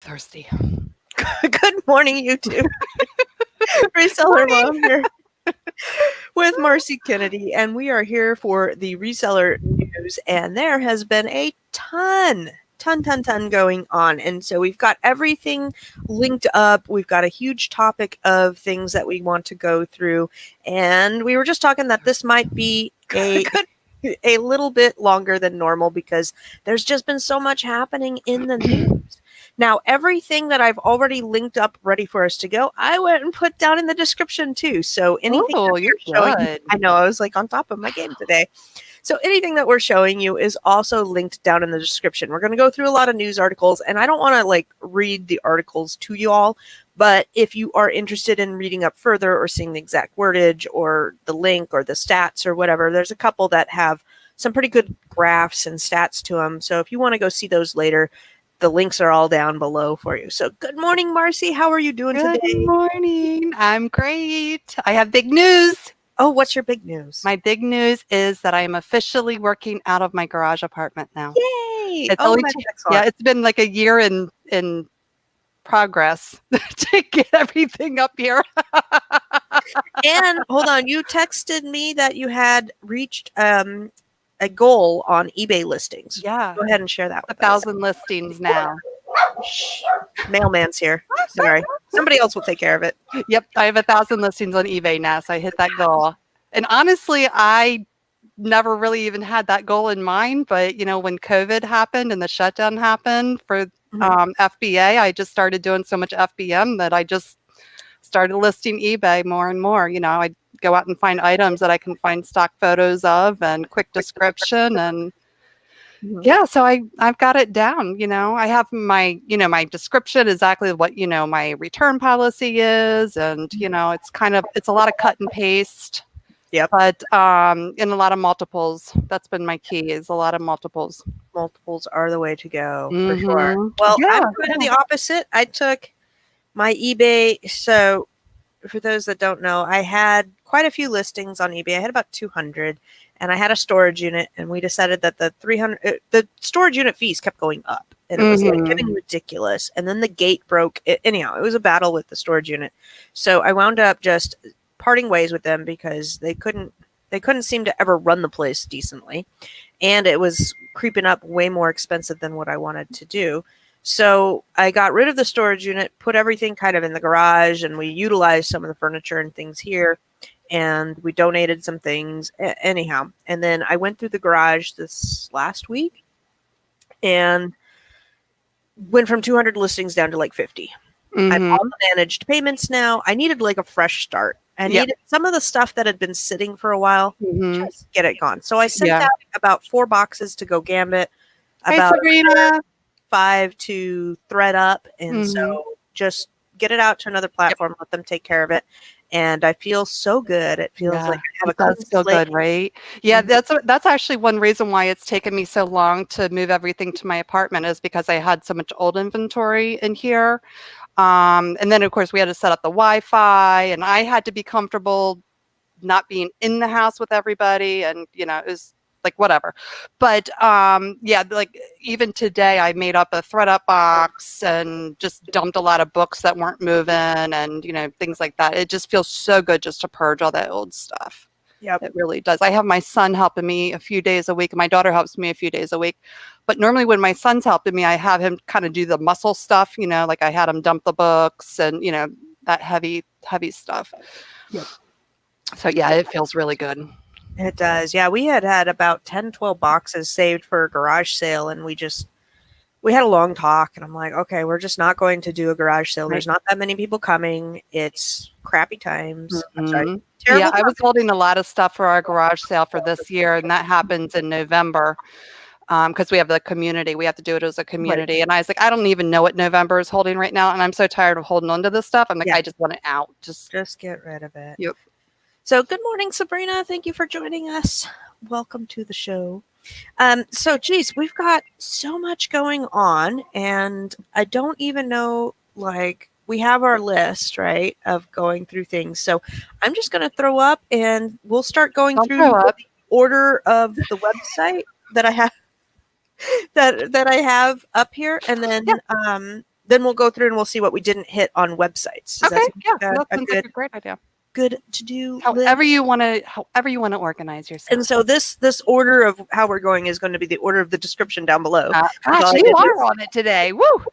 Thirsty. Good morning, YouTube. Reseller Mom here with Marcy Kennedy, and we are here for the reseller news. And there has been a ton going on. And so we've got everything linked up. We've got a huge topic of things that we want to go through. And we were just talking that this might be a little bit longer than normal because there's just been so much happening in the news. Now, everything that I've already linked up ready for us to go, I went and put down in the description too. So anything that you're showing, good. I know I was like on top of my game today. So anything that we're showing you is also linked down in the description. We're going to go through a lot of news articles, and I don't want to like read the articles to you all, but if you are interested in reading up further or seeing the exact wordage or the link or the stats or whatever, there's a couple that have some pretty good graphs and stats to them. So if you want to go see those later, the links are all down below for you. So good morning, Marcy. How are you doing today? Good morning. I'm great. I have big news. Oh, what's your big news? My big news is that I am officially working out of my garage apartment now. Yay! It's it's been like a year in progress to get everything up here. And hold on, you texted me that you had reached a goal on eBay listings. Yeah. Go ahead and share that with 1,000 listings now. Shh. Mailman's here. Sorry. Somebody else will take care of it. Yep. I have 1,000 listings on eBay now, so I hit that goal. And honestly, I never really even had that goal in mind. But, you know, when COVID happened and the shutdown happened for FBA, I just started doing so much FBM that I just started listing eBay more and more. You know, I'd go out and find items that I can find stock photos of and quick description. And yeah, so I've got it down. You know, I have my, my description, exactly what, my return policy is. And, it's a lot of cut and paste. Yep. But in a lot of multiples, that's been my key, is a lot of multiples. Multiples are the way to go, for sure. Well, I'm kind of the opposite. I took my eBay. So for those that don't know, I had quite a few listings on eBay. I had about 200, and I had a storage unit, and we decided that the storage unit fees kept going up, and it was like getting ridiculous. And then the gate broke. Anyhow, it was a battle with the storage unit. So I wound up just parting ways with them because they couldn't seem to ever run the place decently, and it was creeping up way more expensive than what I wanted to do. So I got rid of the storage unit, put everything kind of in the garage, and we utilized some of the furniture and things here, and we donated some things anyhow. And then I went through the garage this last week and went from 200 listings down to like 50. I've all managed payments now. I needed like a fresh start. I needed some of the stuff that had been sitting for a while, just get it gone. So I sent out about 4 boxes to Go Gambit, about Sabrina. 5 to Thread Up, and so just get it out to another platform, let them take care of it. And I feel so good. It feels like I have a clean slate. Good, right? Yeah, that's actually one reason why it's taken me so long to move everything to my apartment, is because I had so much old inventory in here. And then of course we had to set up the Wi-Fi, and I had to be comfortable not being in the house with everybody, and it was like whatever. But like even today I made up a Thread Up box and just dumped a lot of books that weren't moving, and things like that. It just feels so good just to purge all that old stuff. Yep. It really does. I have my son helping me a few days a week, and my daughter helps me a few days a week. But normally when my son's helping me, I have him kind of do the muscle stuff, like I had him dump the books and, that heavy stuff. Yep. So yeah, it feels really good. It does. Yeah, we had about 10, 12 boxes saved for a garage sale, and we had a long talk, and I'm like, okay, we're just not going to do a garage sale. There's not that many people coming. It's crappy times. I'm sorry. Yeah, I was holding a lot of stuff for our garage sale for this year, and that happens in November because we have the community. We have to do it as a community. Right. And I was like, I don't even know what November is holding right now, and I'm so tired of holding on to this stuff. I'm like, I just want it out. Just get rid of it. Yep. So good morning, Sabrina. Thank you for joining us. Welcome to the show. So geez, we've got so much going on, and I don't even know, like, we have our list, right, of going through things. So I'm just going to throw up, and we'll start going through the order of the website that I have that I have up here, and then then we'll go through and we'll see what we didn't hit on websites. Does Okay, yeah, that that sounds like a great idea. Good to do. However you want to organize yourself. And so this order of how we're going is going to be the order of the description down below. Gosh, you are on it today. Woo!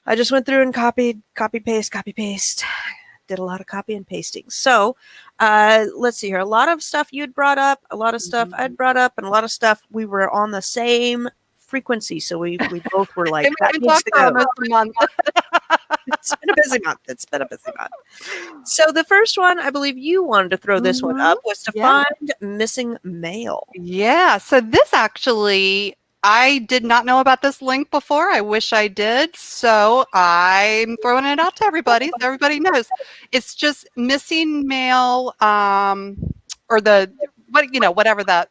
I just went through and copy, paste. Did a lot of copy and pasting. So let's see here. A lot of stuff you'd brought up, a lot of stuff I'd brought up, and a lot of stuff we were on the same frequency. So we both were like, that needs to go. It's been a busy month. So the first one, I believe you wanted to throw this one up, was to find missing mail. Yeah. So this actually, I did not know about this link before. I wish I did. So I'm throwing it out to everybody so everybody knows. It's just missing mail, or whatever the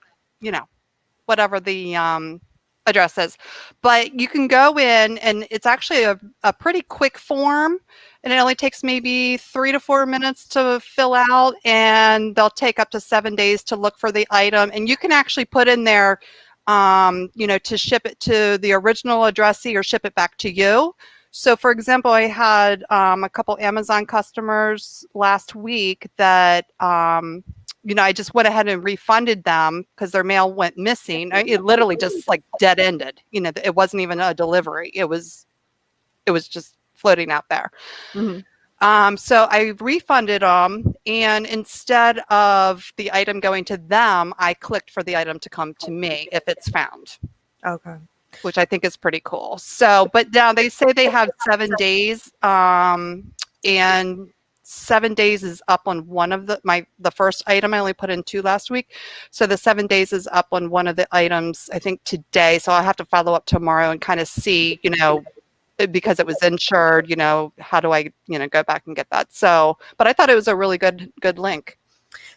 address is. But you can go in, and it's actually a pretty quick form, and it only takes maybe 3 to 4 minutes to fill out, and they'll take up to 7 days to look for the item. And you can actually put in there, to ship it to the original addressee or ship it back to you. So for example, I had a couple Amazon customers last week that I just went ahead and refunded them because their mail went missing. It literally just like dead ended. It wasn't even a delivery. It was just floating out there. Mm-hmm. So I refunded them, and instead of the item going to them, I clicked for the item to come to me if it's found. Okay. Which I think is pretty cool. So, but now they say they have 7 days, and 7 days is up on one of the first item. I only put in 2 last week. So the 7 days is up on one of the items, I think today. So I'll have to follow up tomorrow and kind of see, because it was insured, how do I, go back and get that? So, but I thought it was a really good link.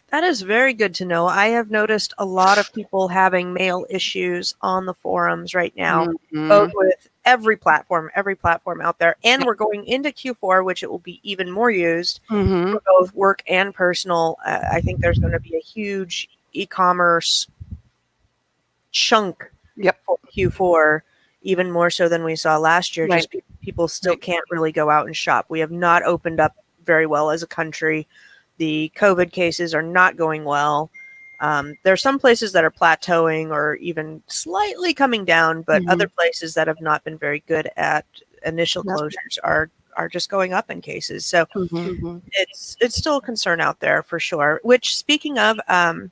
That is very good to know. I have noticed a lot of people having mail issues on the forums right now, both with every platform out there. And we're going into Q4, which it will be even more used for both work and personal. I think there's going to be a huge e-commerce chunk for Q4, even more so than we saw last year. Right. Just people still can't really go out and shop. We have not opened up very well as a country. The COVID cases are not going well. There are some places that are plateauing or even slightly coming down, but other places that have not been very good at initial closures are just going up in cases. So it's still a concern out there for sure. Which, speaking of, I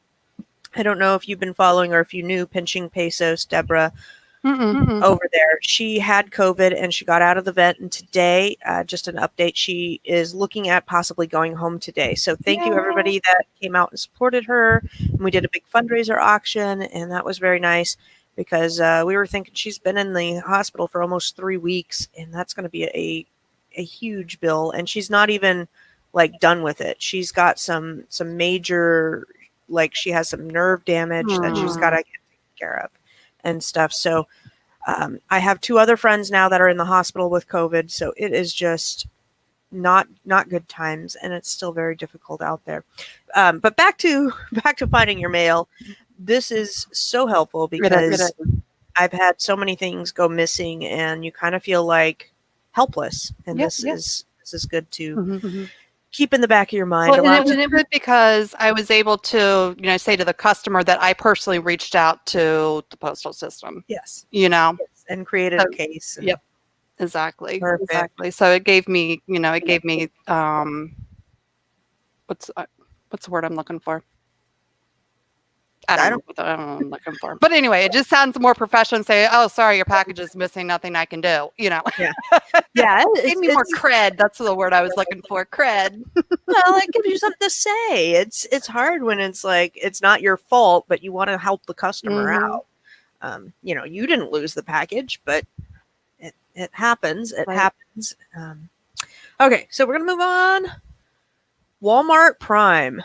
don't know if you've been following or if you knew Pinching Pesos, Deborah, over there. She had COVID and she got out of the vet. And today, just an update, she is looking at possibly going home today. So thank you everybody that came out and supported her. And we did a big fundraiser auction, and that was very nice because we were thinking she's been in the hospital for almost 3 weeks, and that's going to be a huge bill. And she's not even like done with it. She's got some major, like she has some nerve damage that she's got to get taken care of and stuff. So I have 2 other friends now that are in the hospital with COVID. So it is just not good times, and it's still very difficult out there. But back to finding your mail. This is so helpful because I've had so many things go missing, and you kind of feel like helpless. And this is good to keep in the back of your mind. Well, and it was because I was able to, say to the customer that I personally reached out to the postal system. Yes. And created a case. Yep. Exactly. Perfect. Exactly. So it gave me, what's the word I'm looking for? I don't know what I'm looking for. But anyway, it just sounds more professional and say, oh, sorry, your package is missing, nothing I can do, Yeah. It gave me more cred. That's the word I was looking for. Cred. Well, it gives you something to say. It's hard when it's like, it's not your fault, but you want to help the customer out. You didn't lose the package, but it happens. It happens. Okay. So we're going to move on. Walmart Prime.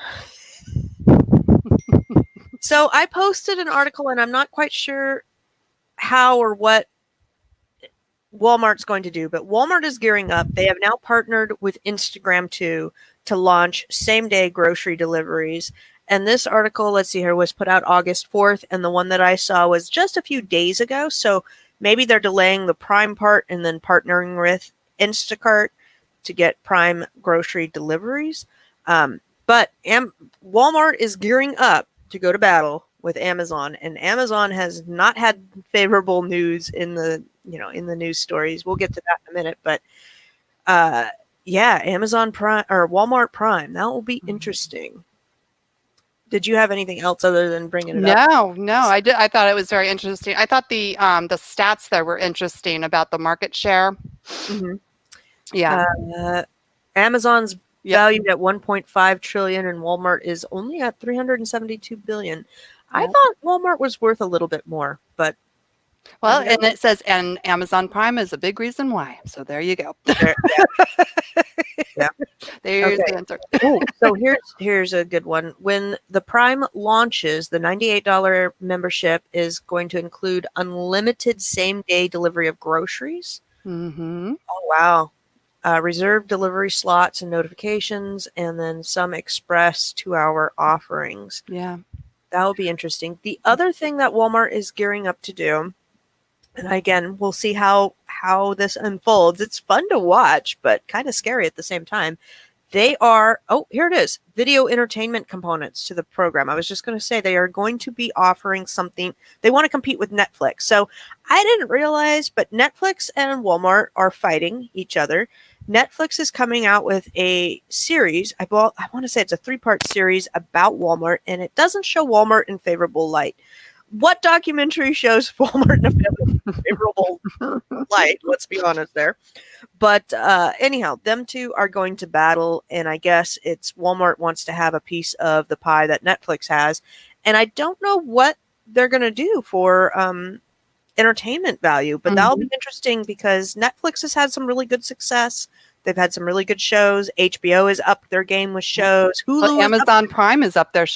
So I posted an article, and I'm not quite sure how or what Walmart's going to do, but Walmart is gearing up. They have now partnered with Instagram to launch same-day grocery deliveries. And this article, let's see here, was put out August 4th, and the one that I saw was just a few days ago. So maybe they're delaying the Prime part and then partnering with Instacart to get Prime grocery deliveries. But Walmart is gearing up to go to battle with Amazon, and Amazon has not had favorable news in the news stories. We'll get to that in a minute, but yeah, Amazon Prime or Walmart Prime, that will be interesting. Did you have anything else other than bringing it up? No, I did. I thought it was very interesting. I thought the stats there were interesting about the market share. Mm-hmm. Yeah. Amazon's Yep. valued at 1.5 trillion, and Walmart is only at 372 billion. I Yep. thought Walmart was worth a little bit more, but Well, and it says, and Amazon Prime is a big reason why. So there you go. yeah. Yeah. There's Okay. the answer. So here's a good one. When the Prime launches, the $98 membership is going to include unlimited same-day delivery of groceries. Mm-hmm. Oh, wow. Reserved delivery slots and notifications, and then some express 2-hour offerings. Yeah. That will be interesting. The other thing that Walmart is gearing up to do, and again, we'll see how this unfolds. It's fun to watch, but kind of scary at the same time. They are, here it is, video entertainment components to the program. I was just going to say they are going to be offering something. They want to compete with Netflix. So I didn't realize, but Netflix and Walmart are fighting each other. Netflix is coming out with a series. I want to say it's a 3-part series about Walmart, and it doesn't show Walmart in favorable light. What documentary shows Walmart in a favorable light? Let's be honest there. But anyhow, them two are going to battle, and I guess it's Walmart wants to have a piece of the pie that Netflix has, and I don't know what they're going to do for entertainment value, but that'll be interesting because Netflix has had some really good success. They've had some really good shows. HBO is up their game with shows. Hulu, well, Amazon Prime is up their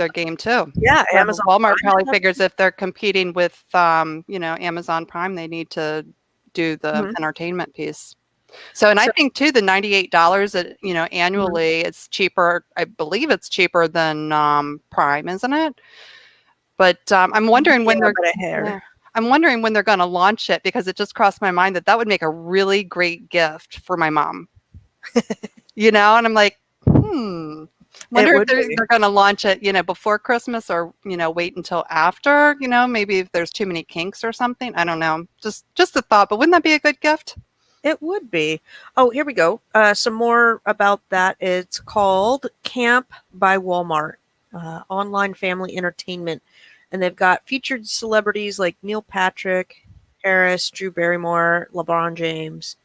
game too. Yeah, so Amazon. Walmart probably figures if they're competing with Amazon Prime, they need to do the entertainment piece. So, and I think too, the $98 annually, it's cheaper. I believe it's cheaper than Prime, isn't it? But I'm wondering when I'm wondering when they're going to launch it, because it just crossed my mind that would make a really great gift for my mom. And I'm like, wonder if they're going to launch it, before Christmas or, wait until after, maybe if there's too many kinks or something. I don't know. Just a thought, but wouldn't that be a good gift? It would be. Oh, here we go. Some more about that. It's called Camp by Walmart, online family entertainment. And they've got featured celebrities like Neil Patrick Harris, Drew Barrymore, LeBron James,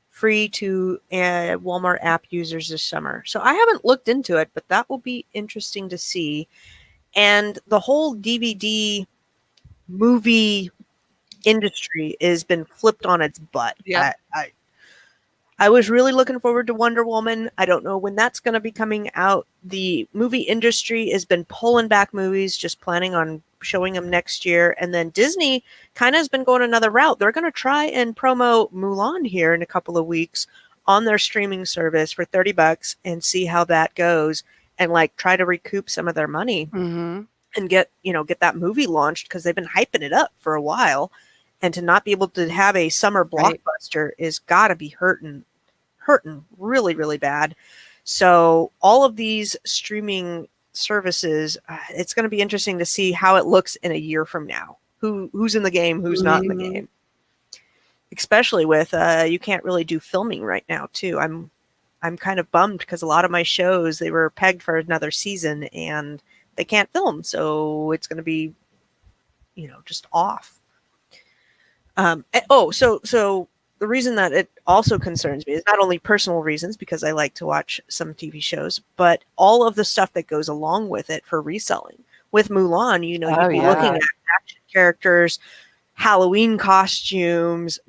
free to Walmart app users this summer. So I haven't looked into it, but that will be interesting to see. And the whole DVD movie industry has been flipped on its butt. Yeah. I was really looking forward to Wonder Woman. I don't know when that's going to be coming out. The movie industry has been pulling back movies, just planning on showing them next year. And then Disney kind of has been going another route. They're going to try and promo Mulan here in a couple of weeks on their streaming service for $30 and see how that goes, and try to recoup some of their money and get that movie launched, because they've been hyping it up for a while. And to not be able to have a summer blockbuster is got to be hurting really, really bad. So all of these streaming services, it's going to be interesting to see how it looks in a year from now. Who's in the game, who's not in the game. Especially with you can't really do filming right now too. I'm kind of bummed because a lot of my shows, they were pegged for another season and they can't film. So it's going to be, just off. So the reason that it also concerns me is not only personal reasons, because I like to watch some TV shows, but all of the stuff that goes along with it for reselling. With Mulan, you'd be looking at action characters, Halloween costumes,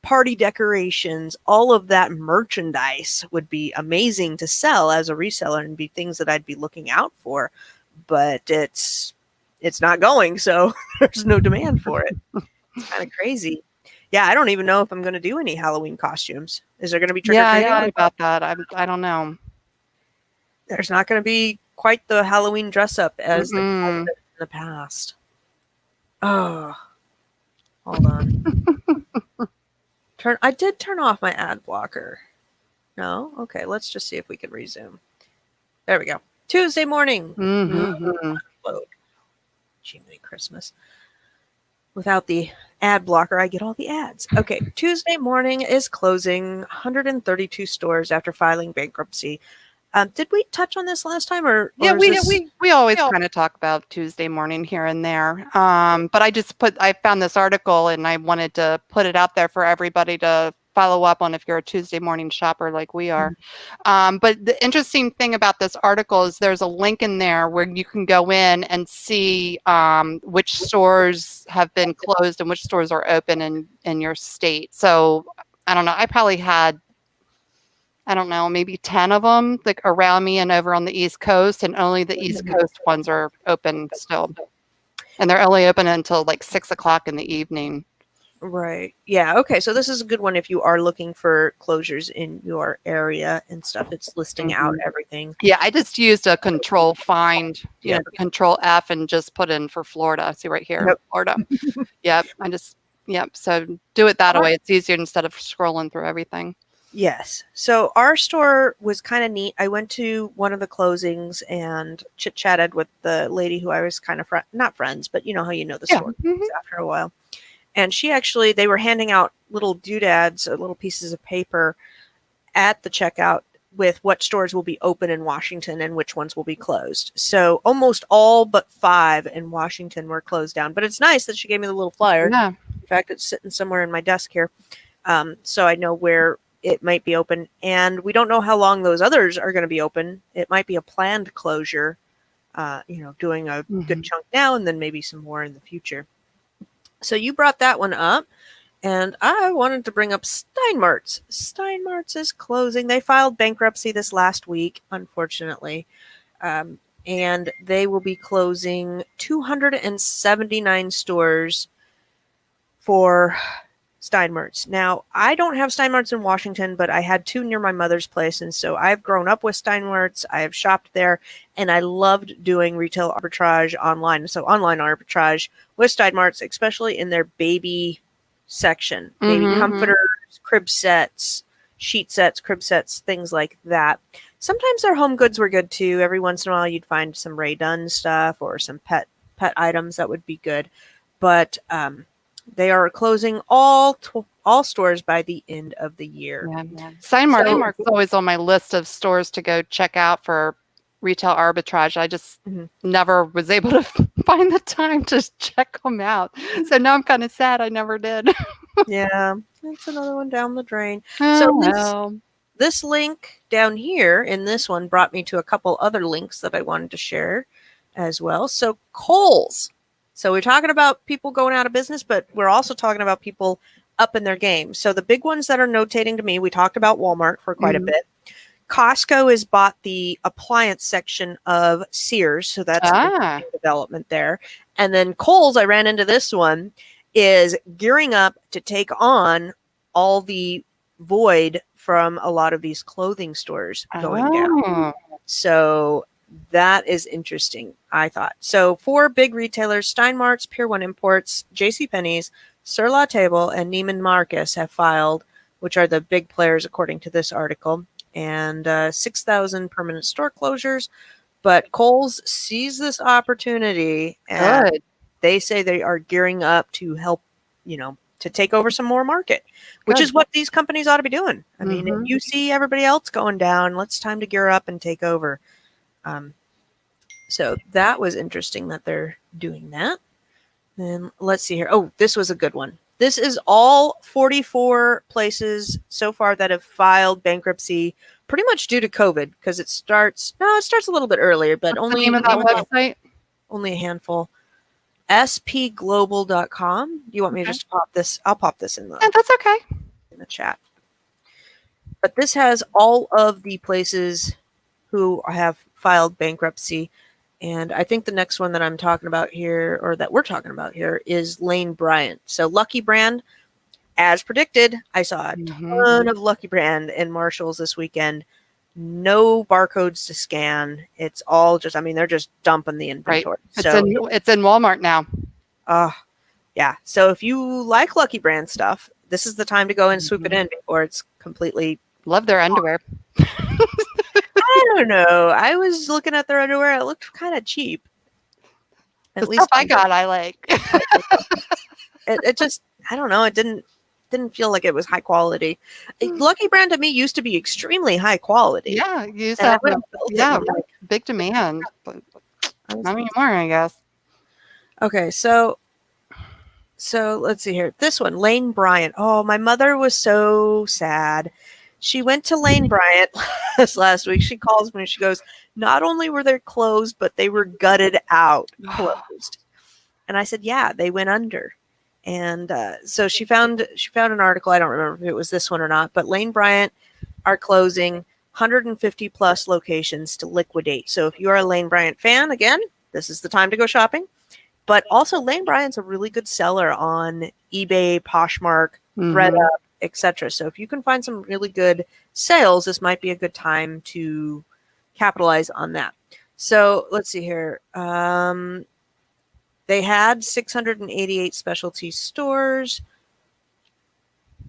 party decorations, all of that merchandise would be amazing to sell as a reseller and be things that I'd be looking out for. But it's not going, so there's no demand for it. It's kind of crazy. Yeah, I don't even know if I'm going to do any Halloween costumes. Is there going to be trick-or-treating? Yeah, I thought about that. I don't know. There's not going to be quite the Halloween dress-up as in the past. Oh, hold on. I did turn off my ad blocker. No? Okay, let's just see if we can resume. There we go. Tuesday morning. Load. Jiminy Christmas. Without the ad blocker, I get all the ads. Okay, Tuesday morning is closing 132 stores after filing bankruptcy. Did we touch on this last time, or yeah, we always kind of talk about Tuesday morning here and there. But I found this article and I wanted to put it out there for everybody to follow up on if you're a Tuesday morning shopper like we are. But the interesting thing about this article is there's a link in there where you can go in and see which stores have been closed and which stores are open in your state. So I don't know. I probably had maybe 10 of them like around me and over on the East Coast, and only the East Coast ones are open still. And they're only open until like 6 o'clock in the evening. Right. Yeah. Okay. So this is a good one if you are looking for closures in your area and stuff. It's listing out everything. Yeah. I just used a control find, control F and just put in for Florida. See right here, Florida. Yep. So do it that way. It's easier instead of scrolling through everything. Yes. So our store was kind of neat. I went to one of the closings and chit-chatted with the lady who I was kind of not friends, but you know how you know the store after a while. And they were handing out little doodads, little pieces of paper at the checkout with what stores will be open in Washington and which ones will be closed. So almost all but 5 in Washington were closed down. But it's nice that she gave me the little flyer. Yeah. In fact, it's sitting somewhere in my desk here. So I know where it might be open. And we don't know how long those others are going to be open. It might be a planned closure, doing a good chunk now and then maybe some more in the future. So you brought that one up, and I wanted to bring up Steinmart's. Steinmart's is closing. They filed bankruptcy this last week, unfortunately, and they will be closing 279 stores for Steinmart's. Now, I don't have Steinmart's in Washington, but I had 2 near my mother's place, and so I've grown up with Steinmart's. I have shopped there, and I loved doing retail arbitrage online. So online arbitrage with Steinmart's, especially in their baby section. Baby comforters, crib sets, sheet sets, crib sets, things like that. Sometimes their home goods were good too. Every once in a while you'd find some Ray Dunn stuff or some pet items that would be good. But they are closing all stores by the end of the year. Yeah. Steinmart's always on my list of stores to go check out for retail arbitrage. I just never was able to find the time to check them out. So now I'm kind of sad I never did. Yeah, that's another one down the drain. So this link down here in this one brought me to a couple other links that I wanted to share as well. So Kohl's. So we're talking about people going out of business, but we're also talking about people up in their game. So the big ones that are notating to me, we talked about Walmart for quite a bit. Costco has bought the appliance section of Sears, so that's a development there. And then Kohl's, I ran into this one, is gearing up to take on all the void from a lot of these clothing stores going down. So that is interesting, I thought. So 4 big retailers, Steinmart's, Pier 1 Imports, JCPenney's, Sur La Table, and Neiman Marcus have filed, which are the big players according to this article, and 6,000 permanent store closures. But Kohl's sees this opportunity, and they say they are gearing up to help, to take over some more market, which is what these companies ought to be doing. I mean, if you see everybody else going down, it's time to gear up and take over. So that was interesting that they're doing that. Then let's see here. Oh, this was a good one. This is all 44 places so far that have filed bankruptcy, pretty much due to COVID, because it starts a little bit earlier, but What's the name of that website? Only a handful. spglobal.com. Do you want me to just pop this? I'll pop this in that's okay. In the chat. But this has all of the places who have filed bankruptcy. And I think the next one that I'm talking about here, or that we're talking about here, is Lane Bryant. So Lucky Brand, as predicted, I saw a ton of Lucky Brand in Marshall's this weekend. No barcodes to scan. It's all just, they're just dumping the inventory. Right. It's in Walmart now. Yeah. So if you like Lucky Brand stuff, this is the time to go and swoop it in before it's completely. Love their underwear. I don't know. I was looking at their underwear. It looked kind of cheap. The stuff I got, I like. It just, I don't know. It didn't feel like it was high quality. Lucky Brand to me used to be extremely high quality. Yeah, you used to have big demand, but not anymore, I guess. Okay, so let's see here. This one, Lane Bryant. Oh, my mother was so sad. She went to Lane Bryant last week. She calls me and she goes, not only were they closed, but they were gutted out, closed. And I said, yeah, they went under. And so she found an article. I don't remember if it was this one or not, but Lane Bryant are closing 150 plus locations to liquidate. So if you are a Lane Bryant fan, again, this is the time to go shopping. But also, Lane Bryant's a really good seller on eBay, Poshmark, ThreadUp, etc. So if you can find some really good sales, this might be a good time to capitalize on that. So let's see here. They had 688 specialty stores.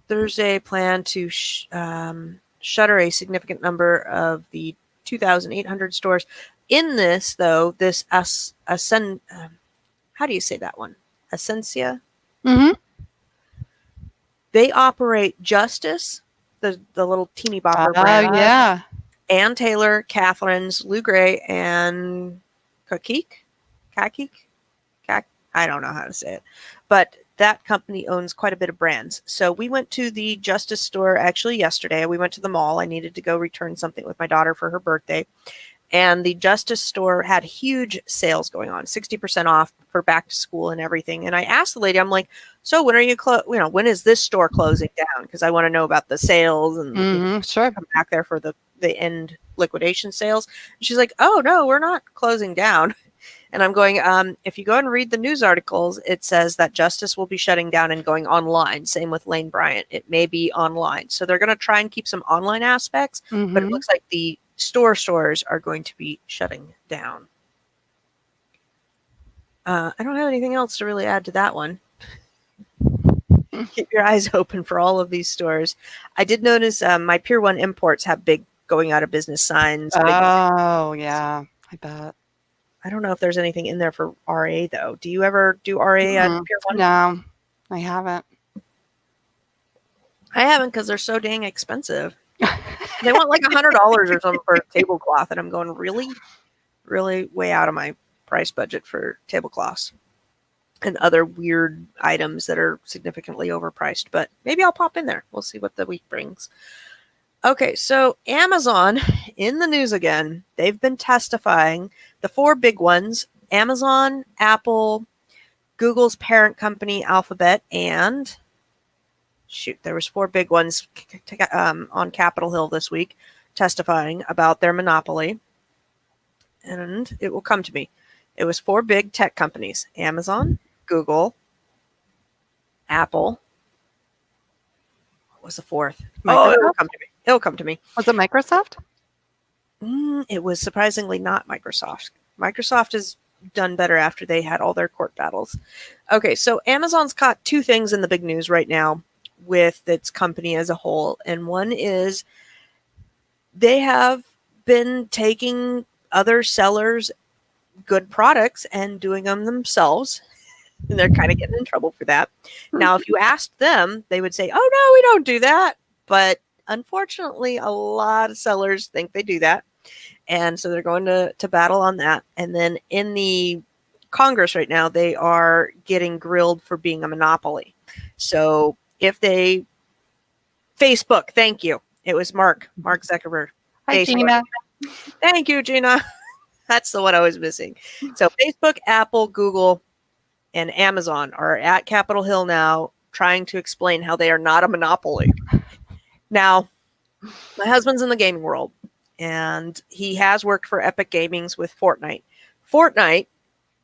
There's a plan to shutter a significant number of the 2,800 stores. In this, though, this how do you say that one? Essentia? Mm-hmm. They operate Justice, the little teeny bopper brand. Oh, yeah. Ann Taylor, Catherine's, Lou Gray, and Kakik? I don't know how to say it. But that company owns quite a bit of brands. So we went to the Justice store actually yesterday. We went to the mall. I needed to go return something with my daughter for her birthday. And the Justice store had huge sales going on, 60% off for back to school and everything. And I asked the lady, I'm like, so when are you when is this store closing down? Because I want to know about the sales and sure, come back there for the end liquidation sales. And she's like, oh no, we're not closing down. And I'm going, if you go and read the news articles, it says that Justice will be shutting down and going online. Same with Lane Bryant. It may be online. So they're going to try and keep some online aspects, but it looks like the stores are going to be shutting down. I don't have anything else to really add to that one. Keep your eyes open for all of these stores. I did notice my Pier 1 imports have big going out of business signs. Oh, yeah, I bet. I don't know if there's anything in there for RA, though. Do you ever do RA at Pier 1? No, I haven't. I haven't because they're so dang expensive. They want like $100 or something for a tablecloth, and I'm going, really? Really way out of my price budget for tablecloths and other weird items that are significantly overpriced. But maybe I'll pop in there. We'll see what the week brings. Okay, so Amazon in the news again. They've been testifying. The four big ones: Amazon, Apple, Google's parent company Alphabet, and there was four big ones on Capitol Hill this week testifying about their monopoly. And it will come to me. It was four big tech companies: Amazon, Google, Apple. What was the fourth? Oh, it'll come to me. It'll come to me. Was it Microsoft? It was surprisingly not Microsoft. Microsoft has done better after they had all their court battles. Okay, so Amazon's caught two things in the big news right now with its company as a whole. And one is they have been taking other sellers' good products and doing them themselves. And they're kind of getting in trouble for that. Now, if you asked them, they would say, oh, no, we don't do that. But unfortunately, a lot of sellers think they do that. And so they're going to battle on that. And then in the Congress right now, they are getting grilled for being a monopoly. So if they... Facebook, thank you. It was Mark Zuckerberg. Hi, Facebook. Gina. Thank you, Gina. That's the one I was missing. So Facebook, Apple, Google, and Amazon are at Capitol Hill now trying to explain how they are not a monopoly. Now, my husband's in the gaming world, and he has worked for Epic Gamings with Fortnite. Fortnite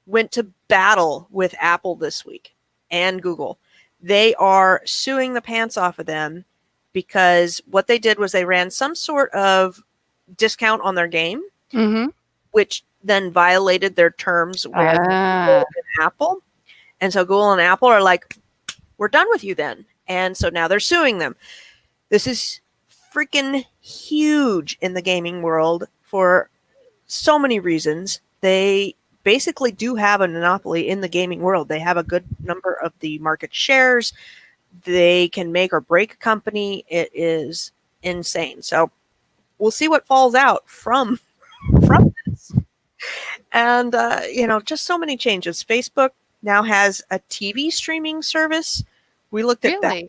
went to battle with Apple this week and Google. They are suing the pants off of them because what they did was they ran some sort of discount on their game, which then violated their terms with Google and Apple. And so Google and Apple are like, we're done with you then. And so now they're suing them. This is freaking huge in the gaming world for so many reasons. They basically do have a monopoly in the gaming world. They have a good number of the market shares. They can make or break a company. It is insane. So we'll see what falls out from this. And just so many changes. Facebook now has a TV streaming service. We looked at that.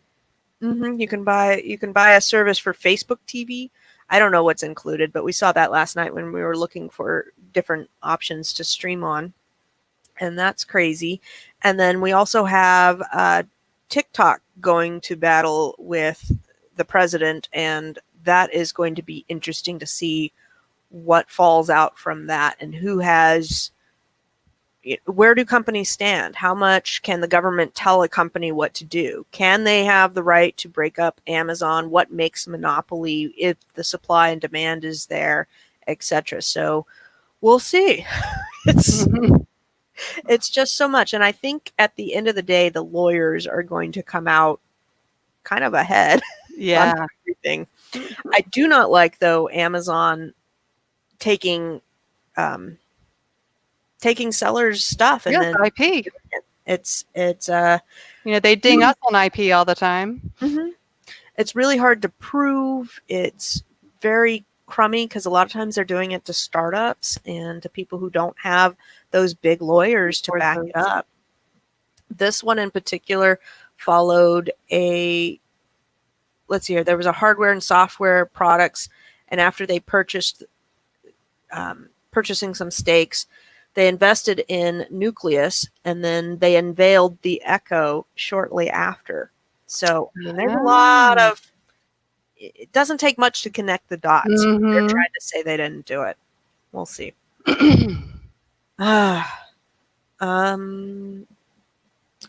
You can buy a service for Facebook TV. I don't know what's included, but we saw that last night when we were looking for different options to stream on, and that's crazy. And then we also have TikTok going to battle with the president, and that is going to be interesting to see what falls out from that and where do companies stand? How much can the government tell a company what to do? Can they have the right to break up Amazon? What makes monopoly if the supply and demand is there, etc.? So we'll see. It's just so much. And I think at the end of the day, the lawyers are going to come out kind of ahead on everything. I do not like, though, Amazon taking sellers' stuff and then IP. It's they ding us on IP all the time. It's really hard to prove. It's very crummy because a lot of times they're doing it to startups and to people who don't have those big lawyers to back it up. This one in particular followed there was a hardware and software products, and after they purchasing some stakes, they invested in Nucleus, and then they unveiled the Echo shortly after. So there's a lot of. It doesn't take much to connect the dots. They're trying to say they didn't do it. We'll see.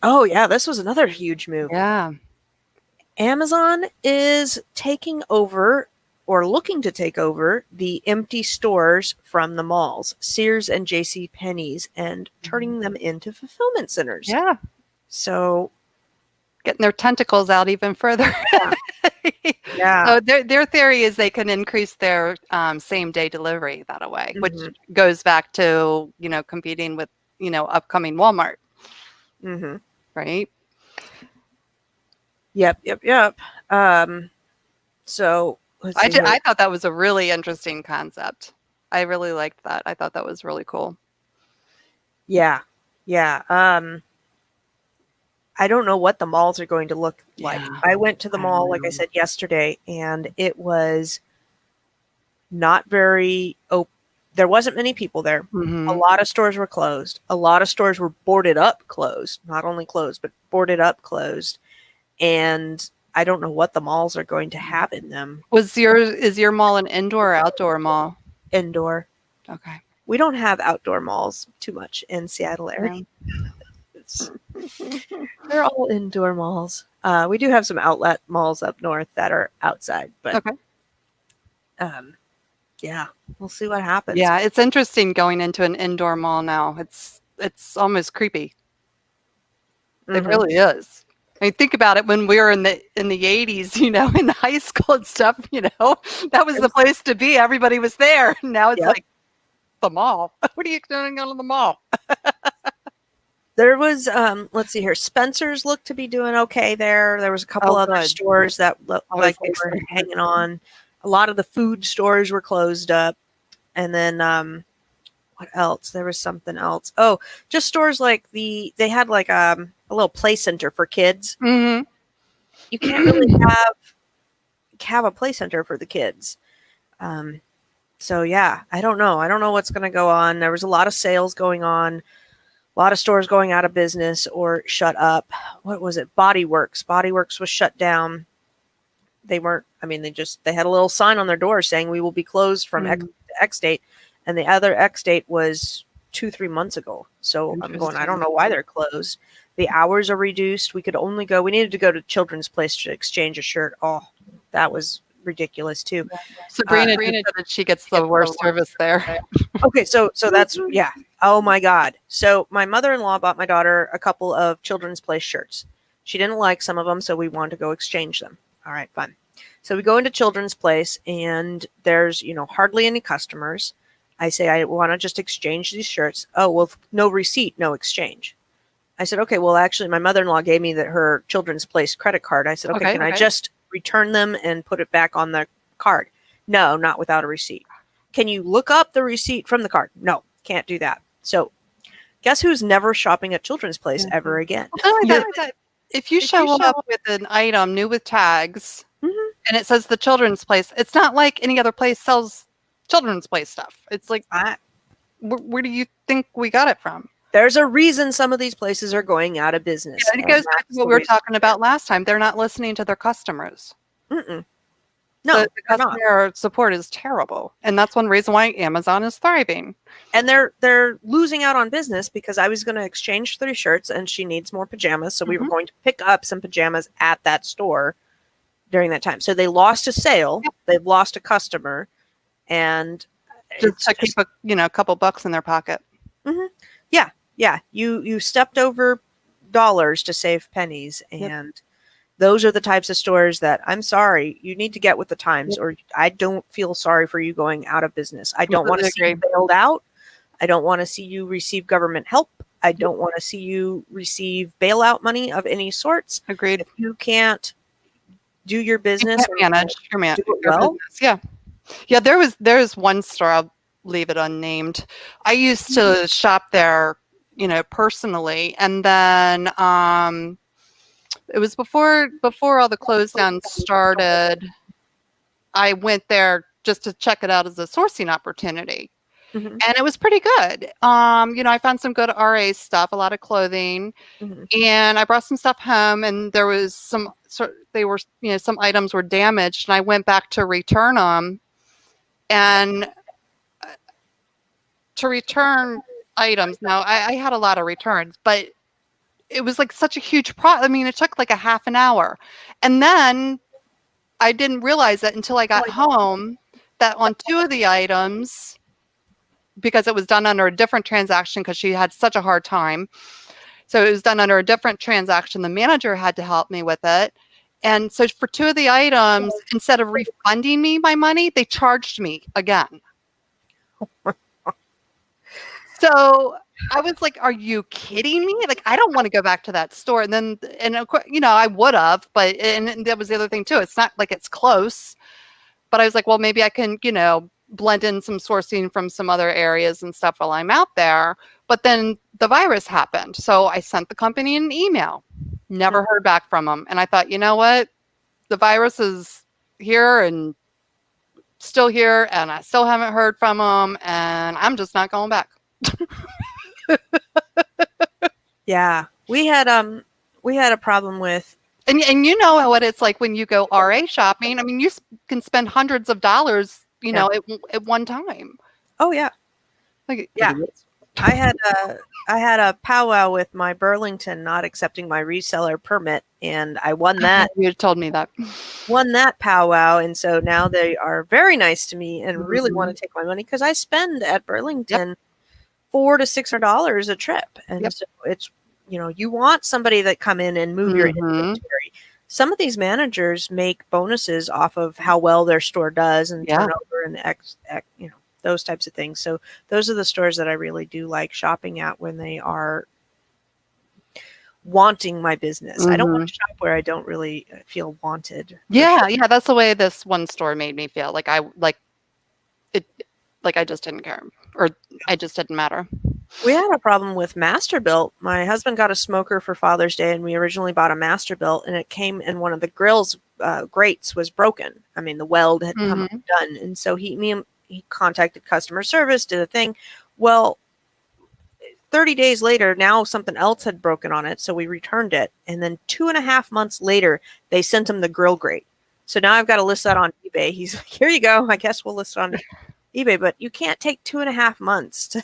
Oh yeah, this was another huge move. Yeah. Amazon is taking over or looking to take over the empty stores from the malls, Sears and JCPenney's, and turning them into fulfillment centers. Yeah. So getting their tentacles out even further. Yeah. So their theory is they can increase their same day delivery that way, which goes back to, competing with, upcoming Walmart. Right? Yep. So I thought that was a really interesting concept. I really liked that. I thought that was really cool. Yeah. I don't know what the malls are going to look like. I went to the mall, like I said, yesterday, and it was not very open. There wasn't many people there. A lot of stores were closed. A lot of stores were boarded up closed. Not only closed, but boarded up closed. And I don't know what the malls are going to have in them. Is your mall an indoor or outdoor mall? Indoor. Okay. We don't have outdoor malls too much in Seattle area. They're all indoor malls. We do have some outlet malls up north that are outside, but yeah, we'll see what happens. Yeah, it's interesting going into an indoor mall now. It's almost creepy. It really is. I mean, think about it. When we were in the 80s, in high school and stuff, that was the place to be. Everybody was there. Now it's like the mall. What are you doing going to the mall? There was, let's see here, Spencer's looked to be doing okay there. There was a couple other stores that looked like they were hanging on. A lot of the food stores were closed up. And then, what else? There was something else. Oh, just stores like they had like a little play center for kids. You can't really have a play center for the kids. So yeah, I don't know. I don't know what's going to go on. There was a lot of sales going on. A lot of stores going out of business or shut up. What was it? Body Works. Body Works was shut down. They weren't, they had a little sign on their door saying we will be closed from X date. And the other X date was 2-3 months ago. So I'm going, I don't know why they're closed. The hours are reduced. We needed to go to Children's Place to exchange a shirt. Oh, that was ridiculous too. Sabrina said that she gets the worst service there. Okay, so that's oh my God. So my mother-in-law bought my daughter a couple of Children's Place shirts. She didn't like some of them, so we wanted to go exchange them. All right, fine. So we go into Children's Place, and there's, hardly any customers. I say, I want to just exchange these shirts. Oh, well, no receipt, no exchange. I said, okay, well, actually, my mother-in-law gave me her Children's Place credit card. I said, okay, can I just return them and put it back on the card? No, not without a receipt. Can you look up the receipt from the card? No, can't do that. So guess who's never shopping at Children's Place ever again? If you show up with an item new with tags and it says the Children's Place, it's not like any other place sells Children's Place stuff. It's like, where do you think we got it from? There's a reason some of these places are going out of business. Yeah, it goes back to what we were talking about last time. They're not listening to their customers. No, the customer support is terrible, and that's one reason why Amazon is thriving. And they're losing out on business because I was going to exchange 3 shirts, and she needs more pajamas, so we were going to pick up some pajamas at that store during that time. So they lost a sale, they've lost a customer, and just to keep a couple bucks in their pocket. Yeah. You stepped over dollars to save pennies, and those are the types of stores that, I'm sorry, you need to get with the times, or I don't feel sorry for you going out of business. I don't want to see you bailed out. I don't want to see you receive government help. I don't want to see you receive bailout money of any sorts. Agreed. If you can't do your business, manage your business. Yeah. There was one store, I'll leave it unnamed. I used to shop there, personally, and then it was before all the close down started. I went there just to check it out as a sourcing opportunity. And it was pretty good. I found some good RA stuff, a lot of clothing, and I brought some stuff home, and there was some items were damaged, and I went back to return them, and to return items. Now I had a lot of returns, but it was like such a huge it took like a half an hour. And then I didn't realize that until I got home that on 2 of the items, because it was done under a different transaction because she had such a hard time. So it was done under a different transaction. The manager had to help me with it. And so for 2 of the items, instead of refunding me my money, they charged me again. So I was like, are you kidding me? Like, I don't want to go back to that store. And of course, I would have, but, and that was the other thing too. It's not like it's close, but I was like, well, maybe I can, blend in some sourcing from some other areas and stuff while I'm out there. But then the virus happened. So I sent the company an email, never heard back from them. And I thought, you know what? The virus is here and still here, and I still haven't heard from them, and I'm just not going back. Yeah, we had a problem with, and you know what it's like when you go RA shopping. I mean, you can spend hundreds of dollars, at one time. Oh yeah, I had a powwow with my Burlington not accepting my reseller permit, and I won that. You told me that. Won that powwow, and so now they are very nice to me and really want to take my money because I spend at Burlington $400 to $600 a trip, and so it's you want somebody that come in and move your inventory. Some of these managers make bonuses off of how well their store does and turnover and those types of things. So those are the stores that I really do like shopping at when they are wanting my business. I don't want to shop where I don't really feel wanted. Yeah, that's the way this one store made me feel. Like I just didn't care, or I just didn't matter. We had a problem with Masterbuilt. My husband got a smoker for Father's Day, and we originally bought a Masterbuilt, and it came in one of the grill's grates was broken. I mean, the weld had come undone, and so he contacted customer service, did a thing. Well, 30 days later, now something else had broken on it, so we returned it, and then 2.5 months later, they sent him the grill grate. So now I've got to list that on eBay. He's like, here you go. I guess we'll list it on eBay, but you can't take 2.5 months to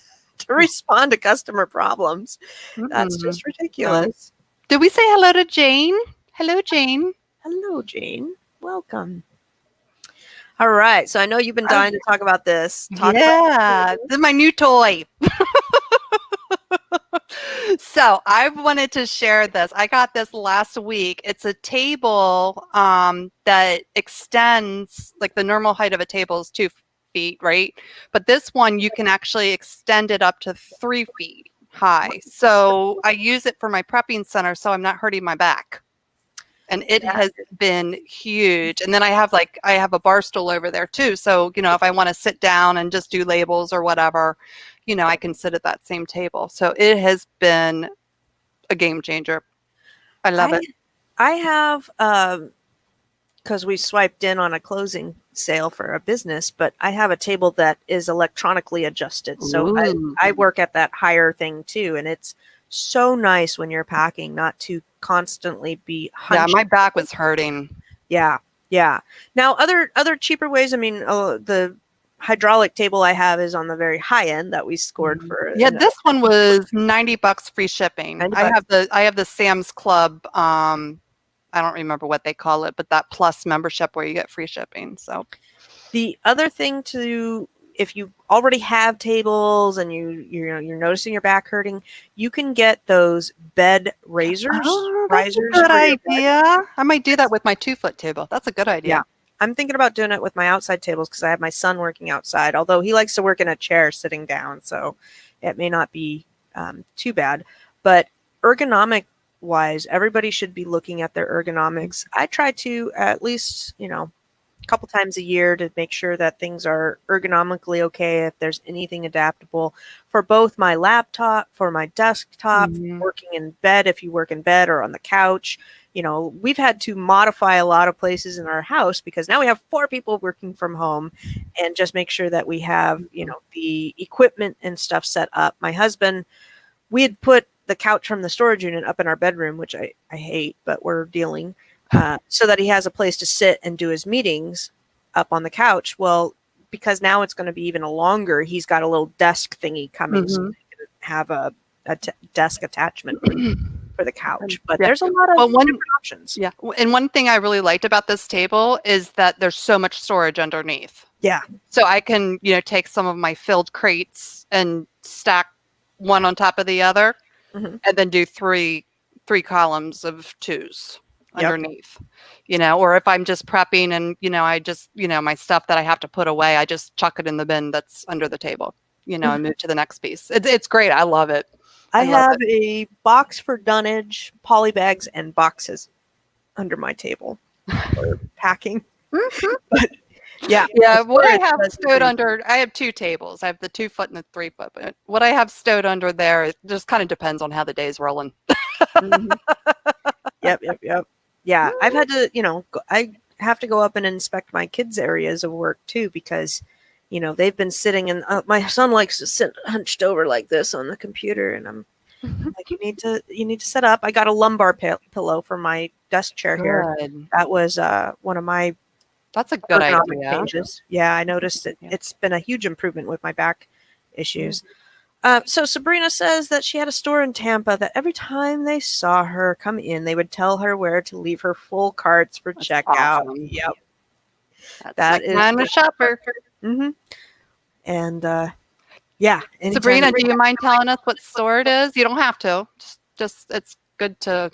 respond to customer problems. That's just ridiculous. Did we say hello to Jane? Hello, Jane. Hello, Jane. Welcome. All right. So I know you've been dying to talk about this. This is my new toy. So I wanted to share this. I got this last week. It's a table that extends, like the normal height of a table is 2 feet, right? But this one, you can actually extend it up to 3 feet high. So I use it for my prepping center so I'm not hurting my back. And it has been huge. And then I have a bar stool over there too. So, if I want to sit down and just do labels or whatever, I can sit at that same table. So it has been a game changer. I love it. I have, because we swiped in on a closing sale for a business, but I have a table that is electronically adjusted. So I work at that higher thing too. And it's so nice when you're packing not to constantly be hunching. Yeah, my back was hurting. Yeah. Now, other cheaper ways, I mean, the hydraulic table I have is on the very high end that we scored for. Yeah, this one was $90 free shipping. I have the Sam's Club. I don't remember what they call it, but that plus membership where you get free shipping. So the other thing if you already have tables and you're noticing your back hurting, you can get those bed raisers. Oh, that's a good idea. I might do that with my 2-foot table. That's a good idea. Yeah. I'm thinking about doing it with my outside tables because I have my son working outside, although he likes to work in a chair sitting down, so it may not be too bad. But ergonomic wise, everybody should be looking at their ergonomics. I try to at least, a couple times a year to make sure that things are ergonomically okay, if there's anything adaptable for both my laptop, for my desktop, working in bed, if you work in bed or on the couch. We've had to modify a lot of places in our house because now we have 4 people working from home, and just make sure that we have, the equipment and stuff set up. My husband, we had put the couch from the storage unit up in our bedroom, which I hate, but we're dealing, so that he has a place to sit and do his meetings up on the couch. Well, because now it's going to be even longer, he's got a little desk thingy coming, so he can have a desk attachment for the couch. But there's a lot of different options. Yeah. And one thing I really liked about this table is that there's so much storage underneath. Yeah. So I can, take some of my filled crates and stack one on top of the other, and then do three columns of 2s underneath, or if I'm just prepping and, I just, my stuff that I have to put away, I just chuck it in the bin that's under the table, and move to the next piece. It's great. I love it. I have a box for dunnage, poly bags, and boxes under my table for packing. But yeah. What I have stowed under, I have 2 tables. I have the 2-foot and the 3-foot. But what I have stowed under there, it just kind of depends on how the day's rolling. Yep. Yeah, I've had to, I have to go up and inspect my kids' areas of work too, because, they've been sitting and my son likes to sit hunched over like this on the computer, and I'm like, you need to set up. I got a lumbar pillow for my desk chair here. That was one of my That's a good idea. Changes. Yeah, I noticed it. Yeah. It's been a huge improvement with my back issues. So Sabrina says that she had a store in Tampa that every time they saw her come in, they would tell her where to leave her full carts for checkout. Awesome. Yep. That is I'm a shopper. And yeah. Sabrina, do you mind telling us what store it is? You don't have to. Just it's good to.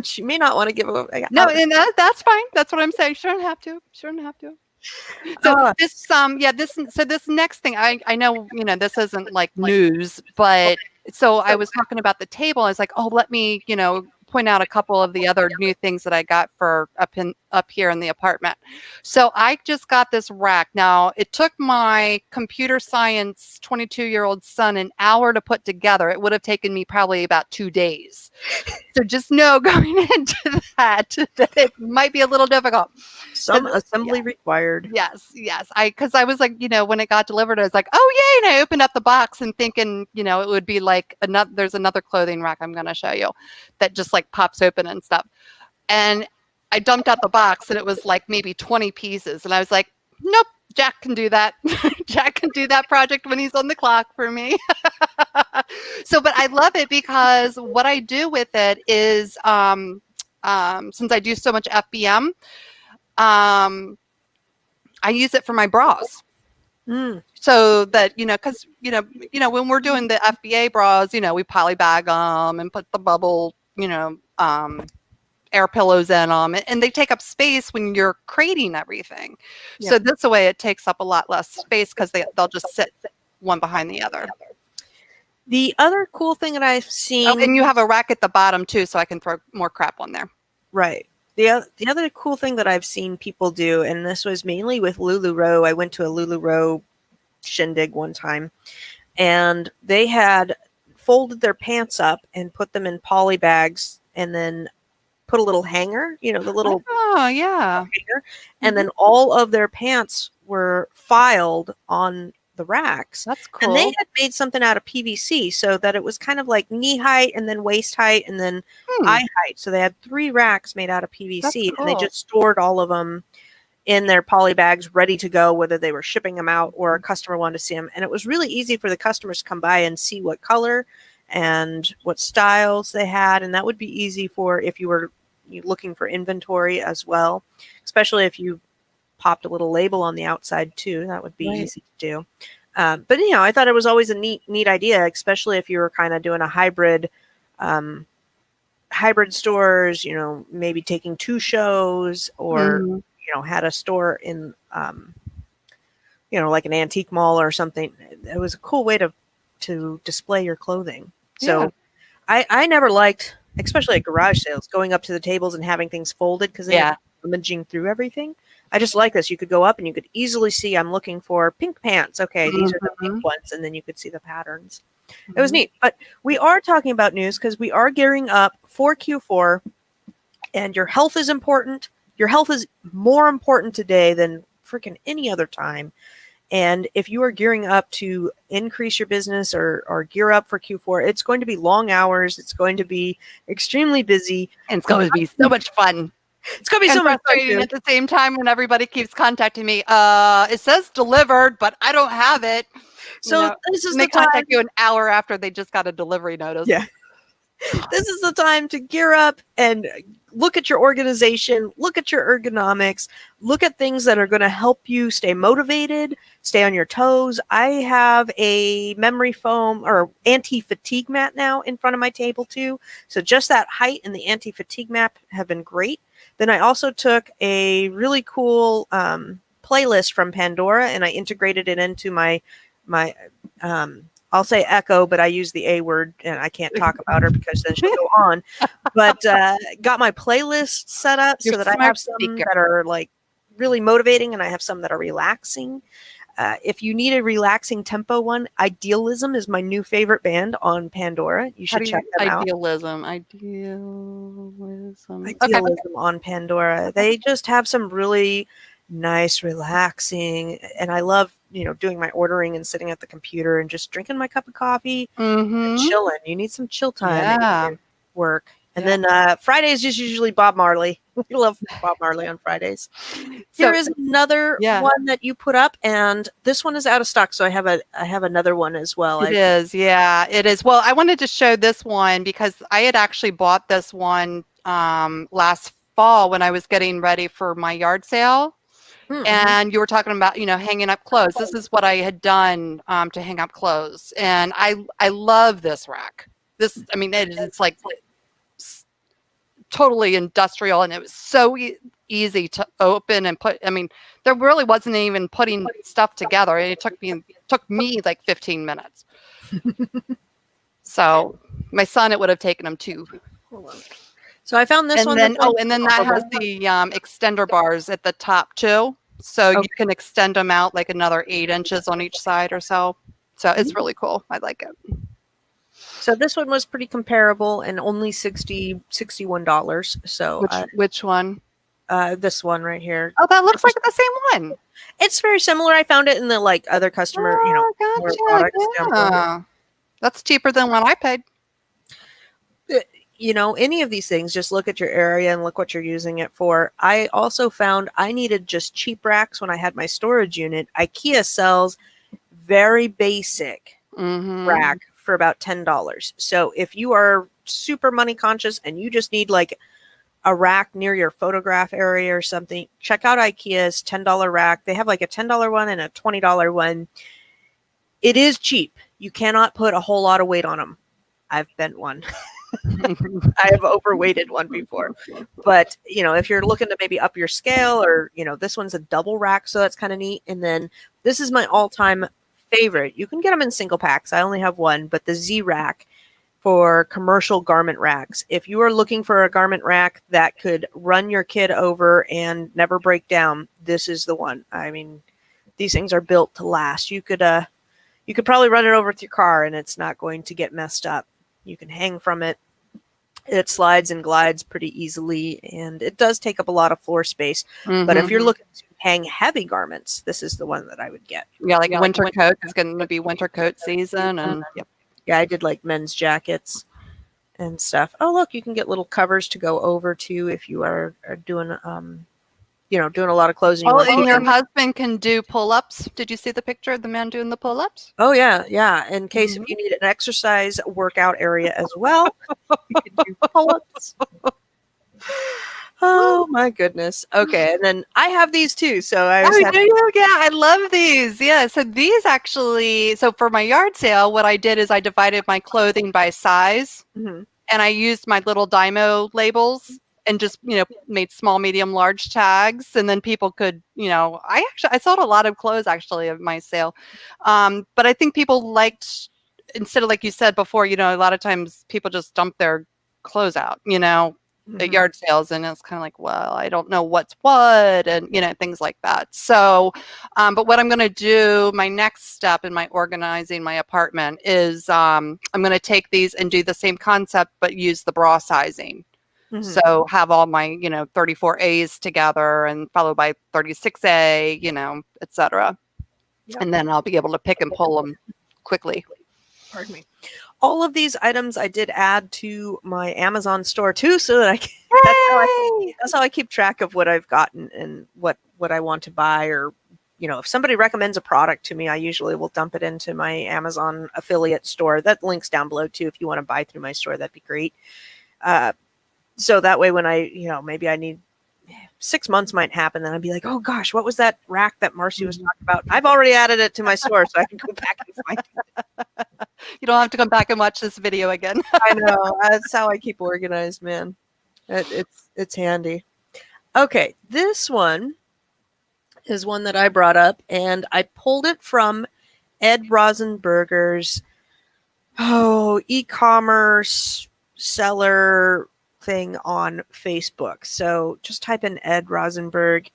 She may not want to give away. No, and that's fine. That's what I'm saying. She don't have to. So this next thing, I know, this isn't like news, but so I was talking about the table. I was like, oh, let me, point out a couple of the other new things that I got for up here in the apartment. So I just got this rack. Now, it took my computer science 22-year-old son an hour to put together. It would have taken me probably about 2 days. So just know going into that it might be a little difficult. Some assembly required. Yes. Because I was like, when it got delivered, I was like, oh, yay. And I opened up the box and thinking, it would be like there's another clothing rack I'm going to show you that just like pops open and stuff. And I dumped out the box and it was like maybe 20 pieces. And I was like, nope, Jack can do that. Jack can do that project when he's on the clock for me. But I love it because what I do with it is, since I do so much FBM, I use it for my bras. So that, because, when we're doing the FBA bras, we polybag them and put the bubble, air pillows in them, and they take up space when you're crating everything. Yep. So this way it takes up a lot less space because they'll just sit one behind the other. The other cool thing that I've seen... Oh, and you have a rack at the bottom too, so I can throw more crap on there. Right. The other cool thing that I've seen people do, and this was mainly with LuLaRoe. I went to a LuLaRoe shindig one time, and they had folded their pants up and put them in poly bags, and then put a little hanger, the little hanger, and then all of their pants were filed on the racks. That's cool. And they had made something out of PVC so that it was kind of like knee height and then waist height and then eye height. So they had 3 racks made out of PVC, and they just stored all of them in their poly bags ready to go, whether they were shipping them out or a customer wanted to see them. And it was really easy for the customers to come by and see what color and what styles they had. And that would be easy for if you were looking for inventory as well, especially if you popped a little label on the outside too. That would be easy to do. But I thought it was always a neat idea, especially if you were kind of doing a hybrid stores, maybe taking 2 shows, or had a store in like an antique mall or something. It was a cool way to display your clothing. So I never liked, especially at garage sales, going up to the tables and having things folded, because they are rummaging through everything. I just like this. You could go up and you could easily see, I'm looking for pink pants. Okay, these are the pink ones. And then you could see the patterns. It was neat. But we are talking about news because we are gearing up for Q4, and your health is important. Your health is more important today than freaking any other time. And if you are gearing up to increase your business or gear up for Q4, it's going to be long hours. It's going to be extremely busy. And it's going to be so much fun. It's going to be so much frustrating at the same time when everybody keeps contacting me. It says delivered, but I don't have it. So this is the time. They contact you an hour after they just got a delivery notice. Yeah. This is the time to gear up and look at your organization, look at your ergonomics, look at things that are going to help you stay motivated, stay on your toes. I have a memory foam or anti-fatigue mat now in front of my table too. So just that height and the anti-fatigue mat have been great. Then I also took a really cool playlist from Pandora, and I integrated it into my I'll say Echo, but I use the A word, and I can't talk about her because then she'll go on. But got my playlist set up so that I have some that are like really motivating, and I have some that are relaxing. If you need a relaxing tempo one, Idealism is my new favorite band on Pandora. You should check them out. Idealism on Pandora. They just have some really nice, relaxing, and I love doing my ordering and sitting at the computer and just drinking my cup of coffee and chilling. You need some chill time at work. And then Fridays is usually Bob Marley. We love Bob Marley on Fridays. Here is another one that you put up, and this one is out of stock, so I have another one as well. It is. Well, I wanted to show this one because I had actually bought this one last fall when I was getting ready for my yard sale. And you were talking about, hanging up clothes. This is what I had done to hang up clothes. And I love this rack. It's like totally industrial, and it was so easy to open and put. There really wasn't even putting stuff together. It took me like 15 minutes. So my son, it would have taken him 2. Hold on. So I found this one. And then that has the extender bars at the top too. So you can extend them out like another 8 inches on each side or so. So it's really cool. I like it. So this one was pretty comparable and only $61. So which one? This one right here. Oh, that looks like the same one. It's very similar. I found it in the other customer, gotcha. Products. That's cheaper than what I paid. Any of these things, just look at your area and look what you're using it for. I also found I needed just cheap racks when I had my storage unit. IKEA sells very basic rack for about $10. So if you are super money conscious and you just need like a rack near your photograph area or something, check out IKEA's $10 rack. They have like a $10 one and a $20 one. It is cheap. You cannot put a whole lot of weight on them. I've bent one. I have overweighted one before. But, if you're looking to maybe up your scale, or, this one's a double rack, so that's kind of neat. And then this is my all-time favorite. You can get them in single packs. I only have one, but the Z rack for commercial garment racks. If you are looking for a garment rack that could run your kid over and never break down, this is the one. I mean, these things are built to last. You could probably run it over with your car and it's not going to get messed up. You can hang from it. It slides and glides pretty easily, and it does take up a lot of floor space. Mm-hmm. But if you're looking to hang heavy garments, this is the one that I would get. Yeah, like winter coat. It's going to be winter coat season. And yeah, I did like men's jackets and stuff. Oh, look, you can get little covers to go over to if you are doing, doing a lot of clothes. And your husband can do pull-ups. Did you see the picture of the man doing the pull-ups? Oh, yeah. In case if you need an exercise workout area as well, you can do pull-ups. Oh, my goodness. Okay, and then I have these too. So Yeah, I love these. Yeah, so these actually, so for my yard sale, what I did is I divided my clothing by size, and I used my little Dymo labels and just, made small, medium, large tags. And then people could, I sold a lot of clothes actually at my sale. But I think people liked, instead of, like you said before, a lot of times people just dump their clothes out, at yard sales, and it's kind of like, well, I don't know what's what, and things like that. So but what I'm going to do, my next step in my organizing my apartment is I'm going to take these and do the same concept but use the bra sizing. So have all my 34A's together and followed by 36A, etc. And then I'll be able to pick and pull them quickly. Pardon me. All of these items I did add to my Amazon store too, so that that's how I keep track of what I've gotten and what I want to buy. Or, if somebody recommends a product to me, I usually will dump it into my Amazon affiliate store. That link's down below too. If you want to buy through my store, that'd be great. So that way when I, maybe I need 6 months might happen, then I'd be like, oh gosh, what was that rack that Marcy was talking about? I've already added it to my store, so I can go back and find it. You don't have to come back and watch this video again. I know. That's how I keep organized, man. It's handy. Okay, this one is one that I brought up, and I pulled it from Ed Rosenberger's e-commerce seller thing on Facebook. So just type in Ed Rosenberg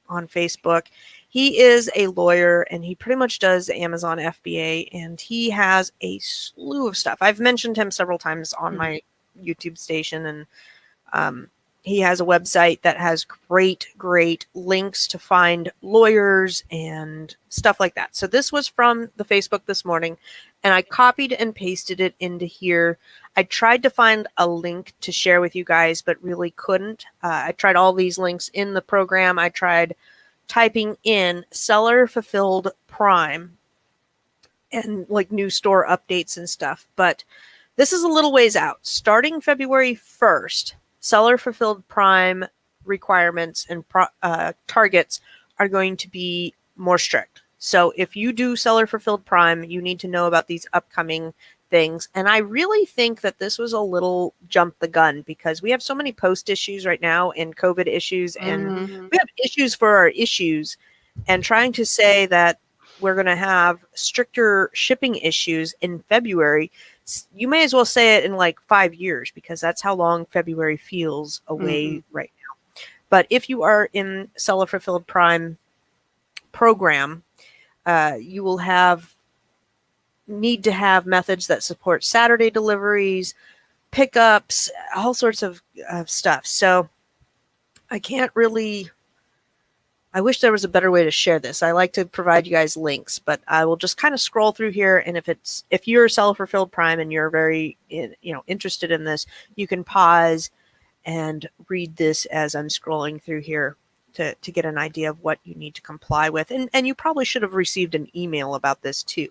on Facebook. He is a lawyer, and he pretty much does Amazon FBA, and he has a slew of stuff. I've mentioned him several times on my YouTube station, and he has a website that has great links to find lawyers and stuff like that. So this was from the Facebook this morning, and I copied and pasted it into here. I tried to find a link to share with you guys, but really couldn't. I tried all these links in the program. I tried typing in seller fulfilled Prime and like new store updates and stuff. But this is a little ways out. Starting February 1st, seller fulfilled Prime requirements and targets are going to be more strict. So if you do seller fulfilled Prime, you need to know about these upcoming things. And I really think that this was a little jump the gun, because we have so many post issues right now and COVID issues, and we have issues for our issues, and trying to say that we're going to have stricter shipping issues in February, you may as well say it in like 5 years, because that's how long February feels away right now. But if you are in seller fulfilled Prime program, you will need to have methods that support Saturday deliveries, pickups, all sorts of stuff. So I wish there was a better way to share this. I like to provide you guys links, but I will just kind of scroll through here. And if you're seller fulfilled Prime and you're very interested in this, you can pause and read this as I'm scrolling through here to get an idea of what you need to comply with. And you probably should have received an email about this too.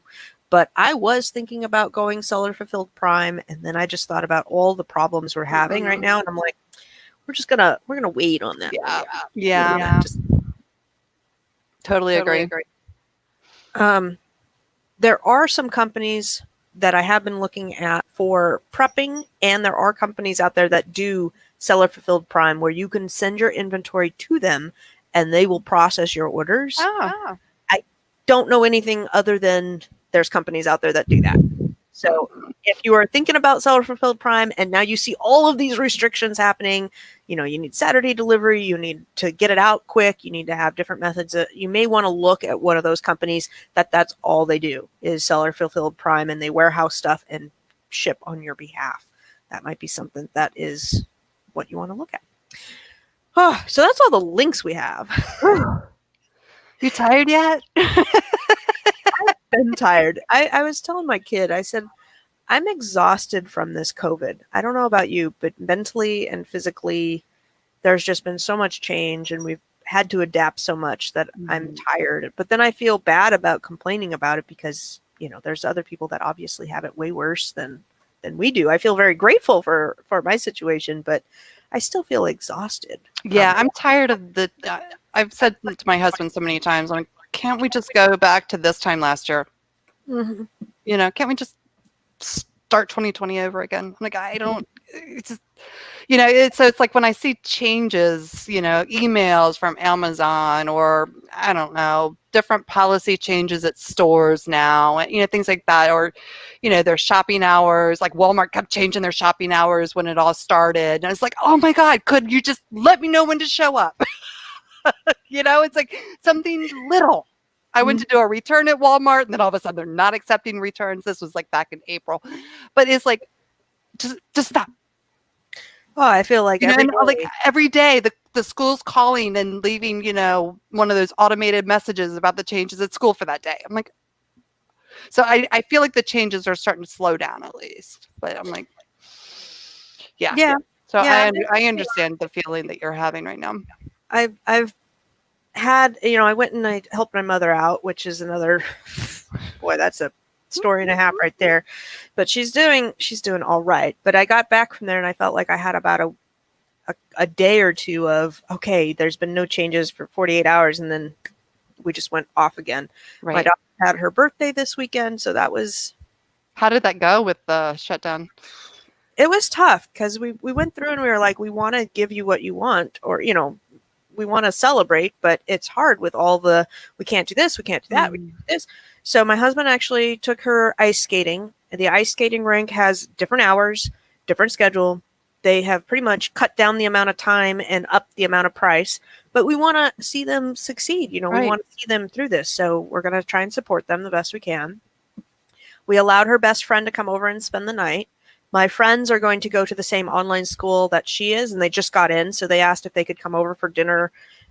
But I was thinking about going seller fulfilled Prime, and then I just thought about all the problems we're having right now, and I'm like, we're gonna wait on that. Yeah. Just Totally agree. There are some companies that I have been looking at for prepping, and there are companies out there that do seller fulfilled Prime where you can send your inventory to them and they will process your orders. Oh. I don't know anything other than there's companies out there that do that. So if you are thinking about seller fulfilled Prime and now you see all of these restrictions happening, you need Saturday delivery, you need to get it out quick, you need to have different methods. You may want to look at one of those companies that's all they do is seller fulfilled Prime, and they warehouse stuff and ship on your behalf. That might be something that is what you want to look at. Oh, so that's all the links we have. You tired yet? I've been tired. I was telling my kid, I said, I'm exhausted from this COVID. I don't know about you, but mentally and physically, there's just been so much change and we've had to adapt so much that I'm tired. But then I feel bad about complaining about it because, there's other people that obviously have it way worse than we do. I feel very grateful for my situation, but I still feel exhausted. Yeah, I'm tired of I've said to my husband so many times, I'm like, can't we just go back to this time last year? Mm-hmm. Can't we just start 2020 over again? I'm like, I don't, it's just, so it's like when I see changes, emails from Amazon or I don't know, different policy changes at stores now, things like that, or, their shopping hours, like Walmart kept changing their shopping hours when it all started. And it's like, oh my God, could you just let me know when to show up? It's like something little. I went to do a return at Walmart and then all of a sudden they're not accepting returns. This was like back in April, but it's like, just stop. Oh, I feel like every day the school's calling and leaving, one of those automated messages about the changes at school for that day. I'm like, so I feel like the changes are starting to slow down at least, but I'm like, yeah. So I understand the feeling that you're having right now. I've had, I went and I helped my mother out, which is another, boy, that's a story and a half right there. But she's doing all right. But I got back from there and I felt like I had about a day or two of, okay, there's been no changes for 48 hours. And then we just went off again. Right. My daughter had her birthday this weekend. So that was. How did that go with the shutdown? It was tough because we went through and we were like, we want to give you what you want, or, we want to celebrate, but it's hard with all we can't do this, we can't do that, we can't do this. So my husband actually took her ice skating. The ice skating rink has different hours, different schedule. They have pretty much cut down the amount of time and up the amount of price, but we want to see them succeed. We want to see them through this. So we're going to try and support them the best we can. We allowed her best friend to come over and spend the night. My friends are going to go to the same online school that she is, and they just got in. So they asked if they could come over for dinner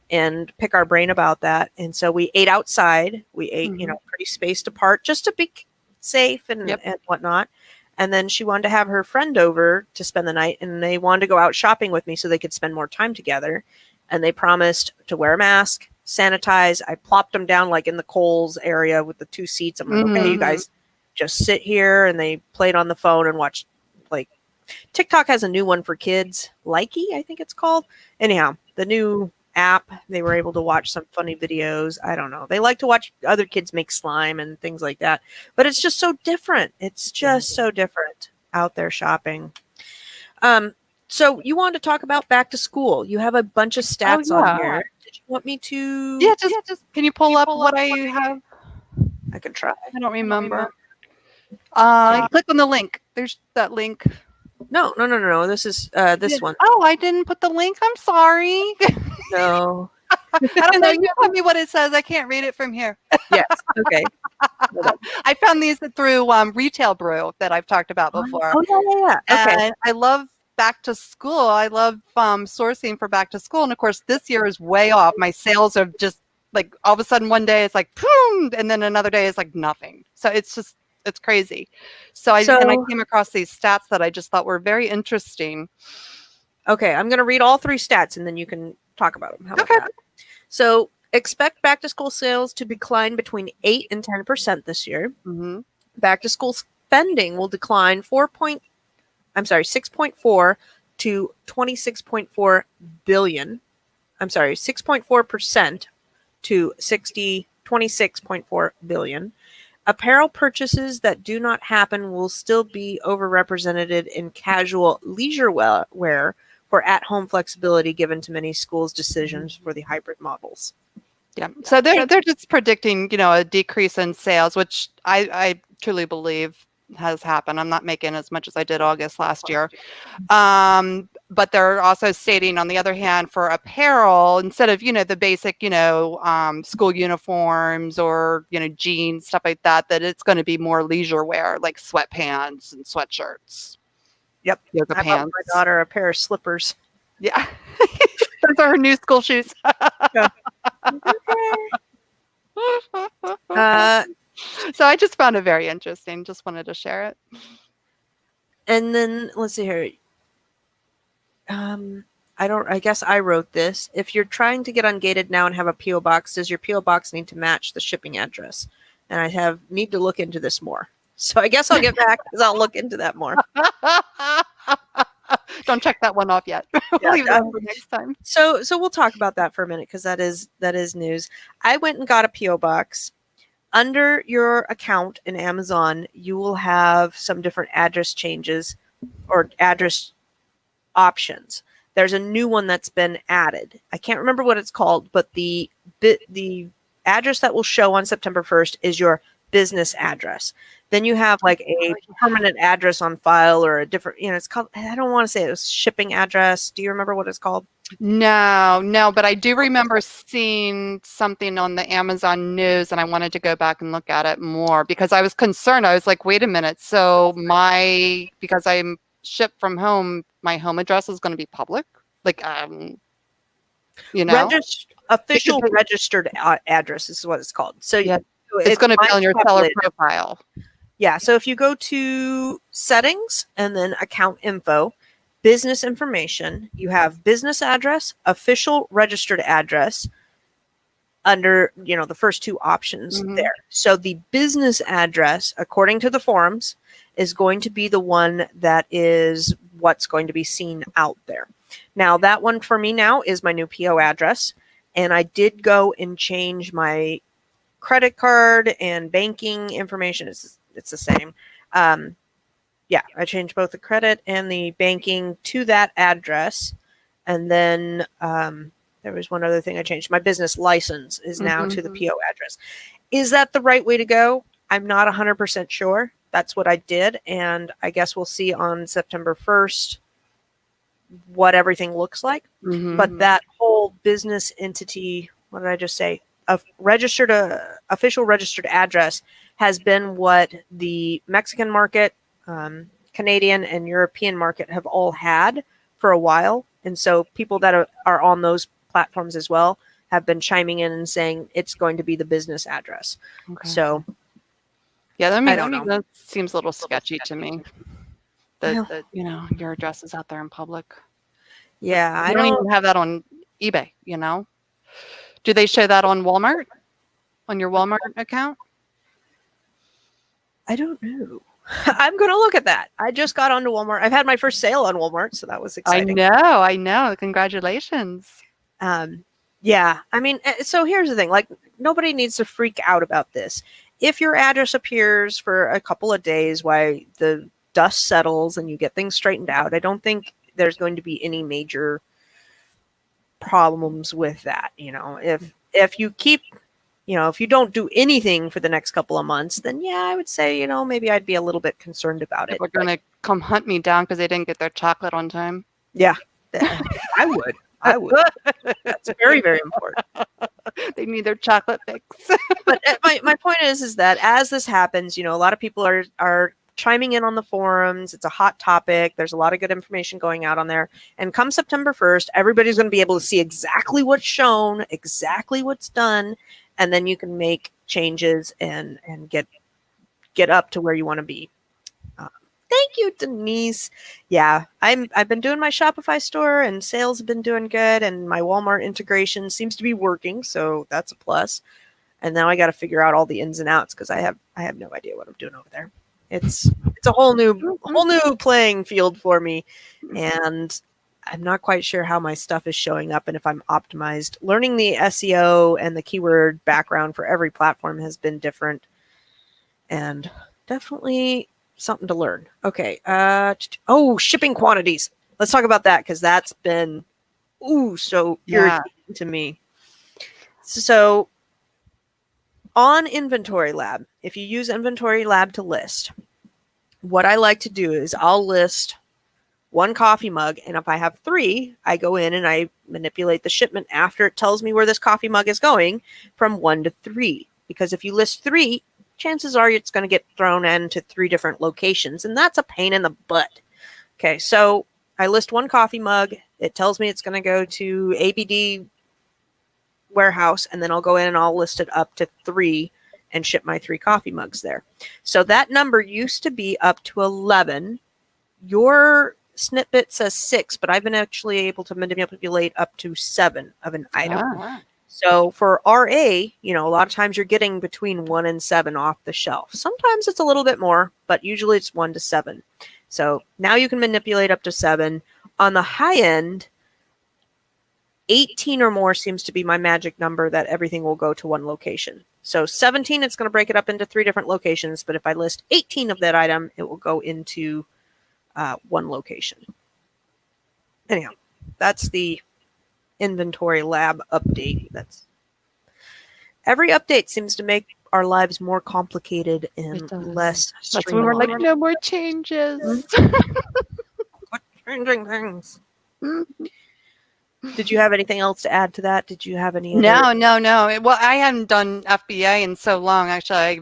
and pick our brain about that. And so we ate outside. We ate, pretty spaced apart just to be safe and whatnot. And then she wanted to have her friend over to spend the night, and they wanted to go out shopping with me so they could spend more time together. And they promised to wear a mask, sanitize. I plopped them down like in the Kohl's area with the 2 seats. I'm like, okay, you guys just sit here. And they played on the phone and watched. Like TikTok has a new one for kids, Likey, I think it's called. Anyhow, the new app, they were able to watch some funny videos. I don't know. They like to watch other kids make slime and things like that. But it's just so different. It's just so different out there shopping. So you wanted to talk about back to school. You have a bunch of stats on here. Did you want me to? Yeah, just can you pull up what I have? I can try. I don't remember. Click on the link. There's that link. No. This is this one. Oh, I didn't put the link. I'm sorry. No. I don't know. You tell me what it says. I can't read it from here. Yes. Okay. I found these through Retail Brew that I've talked about before. Oh, yeah. Okay. And I love back to school. I love sourcing for back to school. And of course, this year is way off. My sales are just like all of a sudden one day it's like, boom, and then another day it's like nothing. So it's crazy. So I came across these stats that I just thought were very interesting. Okay, I'm going to read all 3 stats and then you can talk about them. How about that? So expect back to school sales to decline between 8 and 10% this year. Mm-hmm. Back to school spending will decline 6.4 to 26.4 billion. I'm sorry, 6.4% to 26.4 billion. Apparel purchases that do not happen will still be overrepresented in casual leisure wear for at-home flexibility given to many schools' decisions for the hybrid models. Yeah. So they're just predicting, a decrease in sales, which I truly believe has happened. I'm not making as much as I did August last year. But they're also stating, on the other hand, for apparel, instead of, the basic, school uniforms or, jeans, stuff like that, that it's going to be more leisure wear, like sweatpants and sweatshirts. Yep. Yoga I pants. bought my daughter a pair of slippers. Yeah. Those are her new school shoes. Yeah. So I just found it very interesting. Just wanted to share it. And then let's see here. I guess I wrote this. If you're trying to get ungated now and have a PO box, does your PO box need to match the shipping address? And I need to look into this more. So I guess I'll get back because I'll look into that more. Don't check that one off yet. We'll leave that for next time. So we'll talk about that for a minute because that is news. I went and got a PO box. Under your account in Amazon, you will have some different address changes or address options. There's a new one that's been added. I can't remember what it's called, but the address that will show on September 1st is your business address. Then you have like a permanent address on file or a different, it's called, I don't want to say it was shipping address. Do you remember what it's called? No, but I do remember seeing something on the Amazon news and I wanted to go back and look at it more because I was concerned. I was like, wait a minute. So because I'm shipped from home, my home address is going to be public? Like, official registered address is what it's called. So yeah, it's going to be on your seller profile. Yeah. So if you go to settings and then account info, business information, you have business address, official registered address under, the first two options there. So the business address, according to the forums, is going to be the one that is what's going to be seen out there. Now, that one for me now is my new PO address. And I did go and change my credit card and banking information. It's the same. I changed both the credit and the banking to that address. And then there was one other thing I changed. My business license is now to the PO address. Is that the right way to go? I'm not 100% sure. That's what I did. And I guess we'll see on September 1st what everything looks like. But that whole business entity, what did I just say? Official registered address has been what the Mexican market, Canadian and European market have all had for a while. And so people that are on those platforms as well have been chiming in and saying it's going to be the business address. Okay. So yeah, that seems a little sketchy to me. That your address is out there in public. Yeah, I don't even have that on eBay. Do they show that on Walmart? On your Walmart account? I don't know. I'm going to look at that. I just got onto Walmart. I've had my first sale on Walmart, so that was exciting. I know. Congratulations. Yeah. I mean, so here's the thing. Like, nobody needs to freak out about this. If your address appears for a couple of days while the dust settles and you get things straightened out, I don't think there's going to be any major problems with that. If you keep... if you don't do anything for the next couple of months, then yeah, I would say, maybe I'd be a little bit concerned about it. We're going to come hunt me down because they didn't get their chocolate on time. Yeah, I would. That's very, very important. They need their chocolate fix. But my point is that as this happens, a lot of people are chiming in on the forums. It's a hot topic. There's a lot of good information going out on there. And come September 1st, everybody's going to be able to see exactly what's shown, exactly what's done. And then you can make changes and get up to where you want to be. Thank you, Denise. Yeah, I've been doing my Shopify store and sales have been doing good. And my Walmart integration seems to be working. So that's a plus. And now I got to figure out all the ins and outs because I have no idea what I'm doing over there. It's a whole new playing field for me. And I'm not quite sure how my stuff is showing up and if I'm optimized. Learning the SEO and the keyword background for every platform has been different, and definitely something to learn. Okay. Shipping quantities. Let's talk about that, because that's been so irritating to me. So on Inventory Lab, if you use Inventory Lab to list, what I like to do is I'll list one coffee mug, and if I have 3, I go in and I manipulate the shipment after it tells me where this coffee mug is going from 1 to 3. Because if you list 3, chances are it's going to get thrown into 3 different locations, and that's a pain in the butt. Okay, so I list one coffee mug. It tells me it's going to go to ABD warehouse, and then I'll go in and I'll list it up to 3 and ship my 3 coffee mugs there. So that number used to be up to 11. Your snippet says 6, but I've been actually able to manipulate up to 7 of an item. So for RA, a lot of times you're getting between 1 and 7 off the shelf. Sometimes it's a little bit more, but usually it's 1 to 7. So now you can manipulate up to 7. On the high end, 18 or more seems to be my magic number that everything will go to one location. So 17, it's going to break it up into 3 different locations. But if I list 18 of that item, it will go into one location. Anyhow, that's the Inventory Lab update. Every update seems to make our lives more complicated and less streamlined. That's when we're like, no more changes. Quit changing things. Did you have anything else to add to that? Did you have any? No. Well, I hadn't done FBA in so long. Actually, I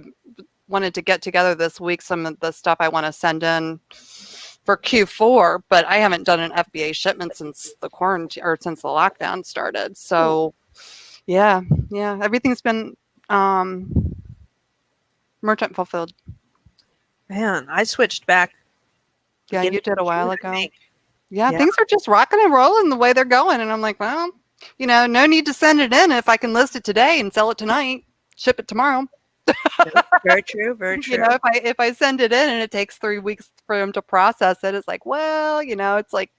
wanted to get together this week some of the stuff I want to send in for Q4, but I haven't done an FBA shipment since the quarantine or since the lockdown started. So, yeah, everything's been merchant fulfilled. Man, I switched back. Yeah, you did a while ago. Yeah, things are just rocking and rolling the way they're going. And I'm like, well, no need to send it in if I can list it today and sell it tonight, ship it tomorrow. Very true, very true. If I send it in and it takes 3 weeks for them to process it, it's like, well, it's like,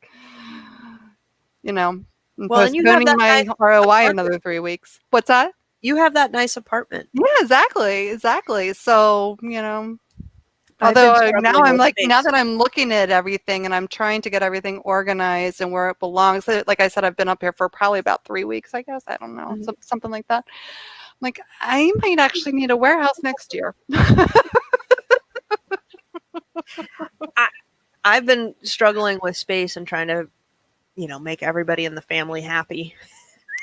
postponing my ROI another 3 weeks. What's that? You have that nice apartment. Yeah, exactly. So, although now I'm like, now that I'm looking at everything and I'm trying to get everything organized and where it belongs, like I said, I've been up here for probably about 3 weeks, I guess. I don't know, something like that. I'm like, I might actually need a warehouse next year. I've been struggling with space and trying to, make everybody in the family happy.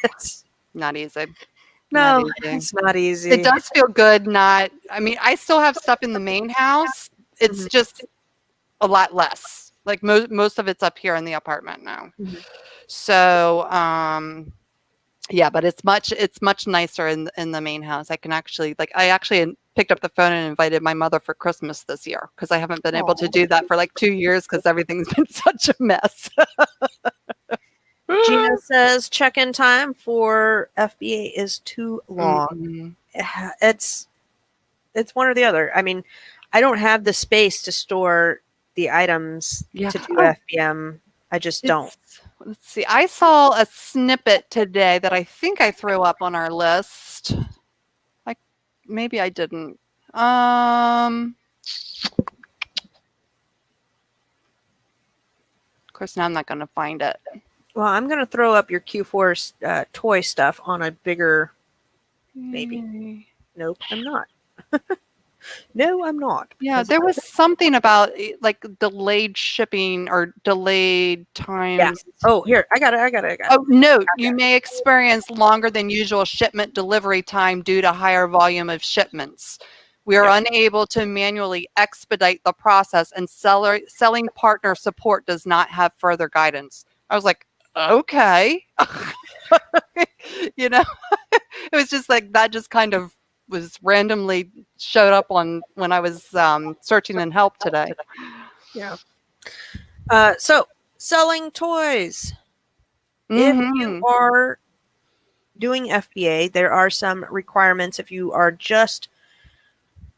It's not easy. No, it's not easy. It does feel good. I still have stuff in the main house. It's just a lot less. Like most of it's up here in the apartment now. So, yeah, but it's much nicer in the main house. I can actually I actually picked up the phone and invited my mother for Christmas this year because I haven't been able to do that for like 2 years because everything's been such a mess. Gina says check-in time for FBA is too long. It's one or the other. I mean, I don't have the space to store the items to do FBM. I just don't. Let's see. I saw a snippet today that I think I threw up on our list. Maybe I didn't. Of course, now I'm not going to find it. Well, I'm going to throw up your Q4 toy stuff on a bigger maybe. Nope, I'm not. No, I'm not. Yeah, there was something about like delayed shipping or delayed times. Yeah. Oh, here, I got it. Oh, note, you may experience longer than usual shipment delivery time due to higher volume of shipments. We are unable to manually expedite the process, and selling partner support does not have further guidance. I was like, okay. It was just like that just kind of was randomly showed up on when I was searching in help today. Yeah. So selling toys. If you are doing FBA, there are some requirements. If you are just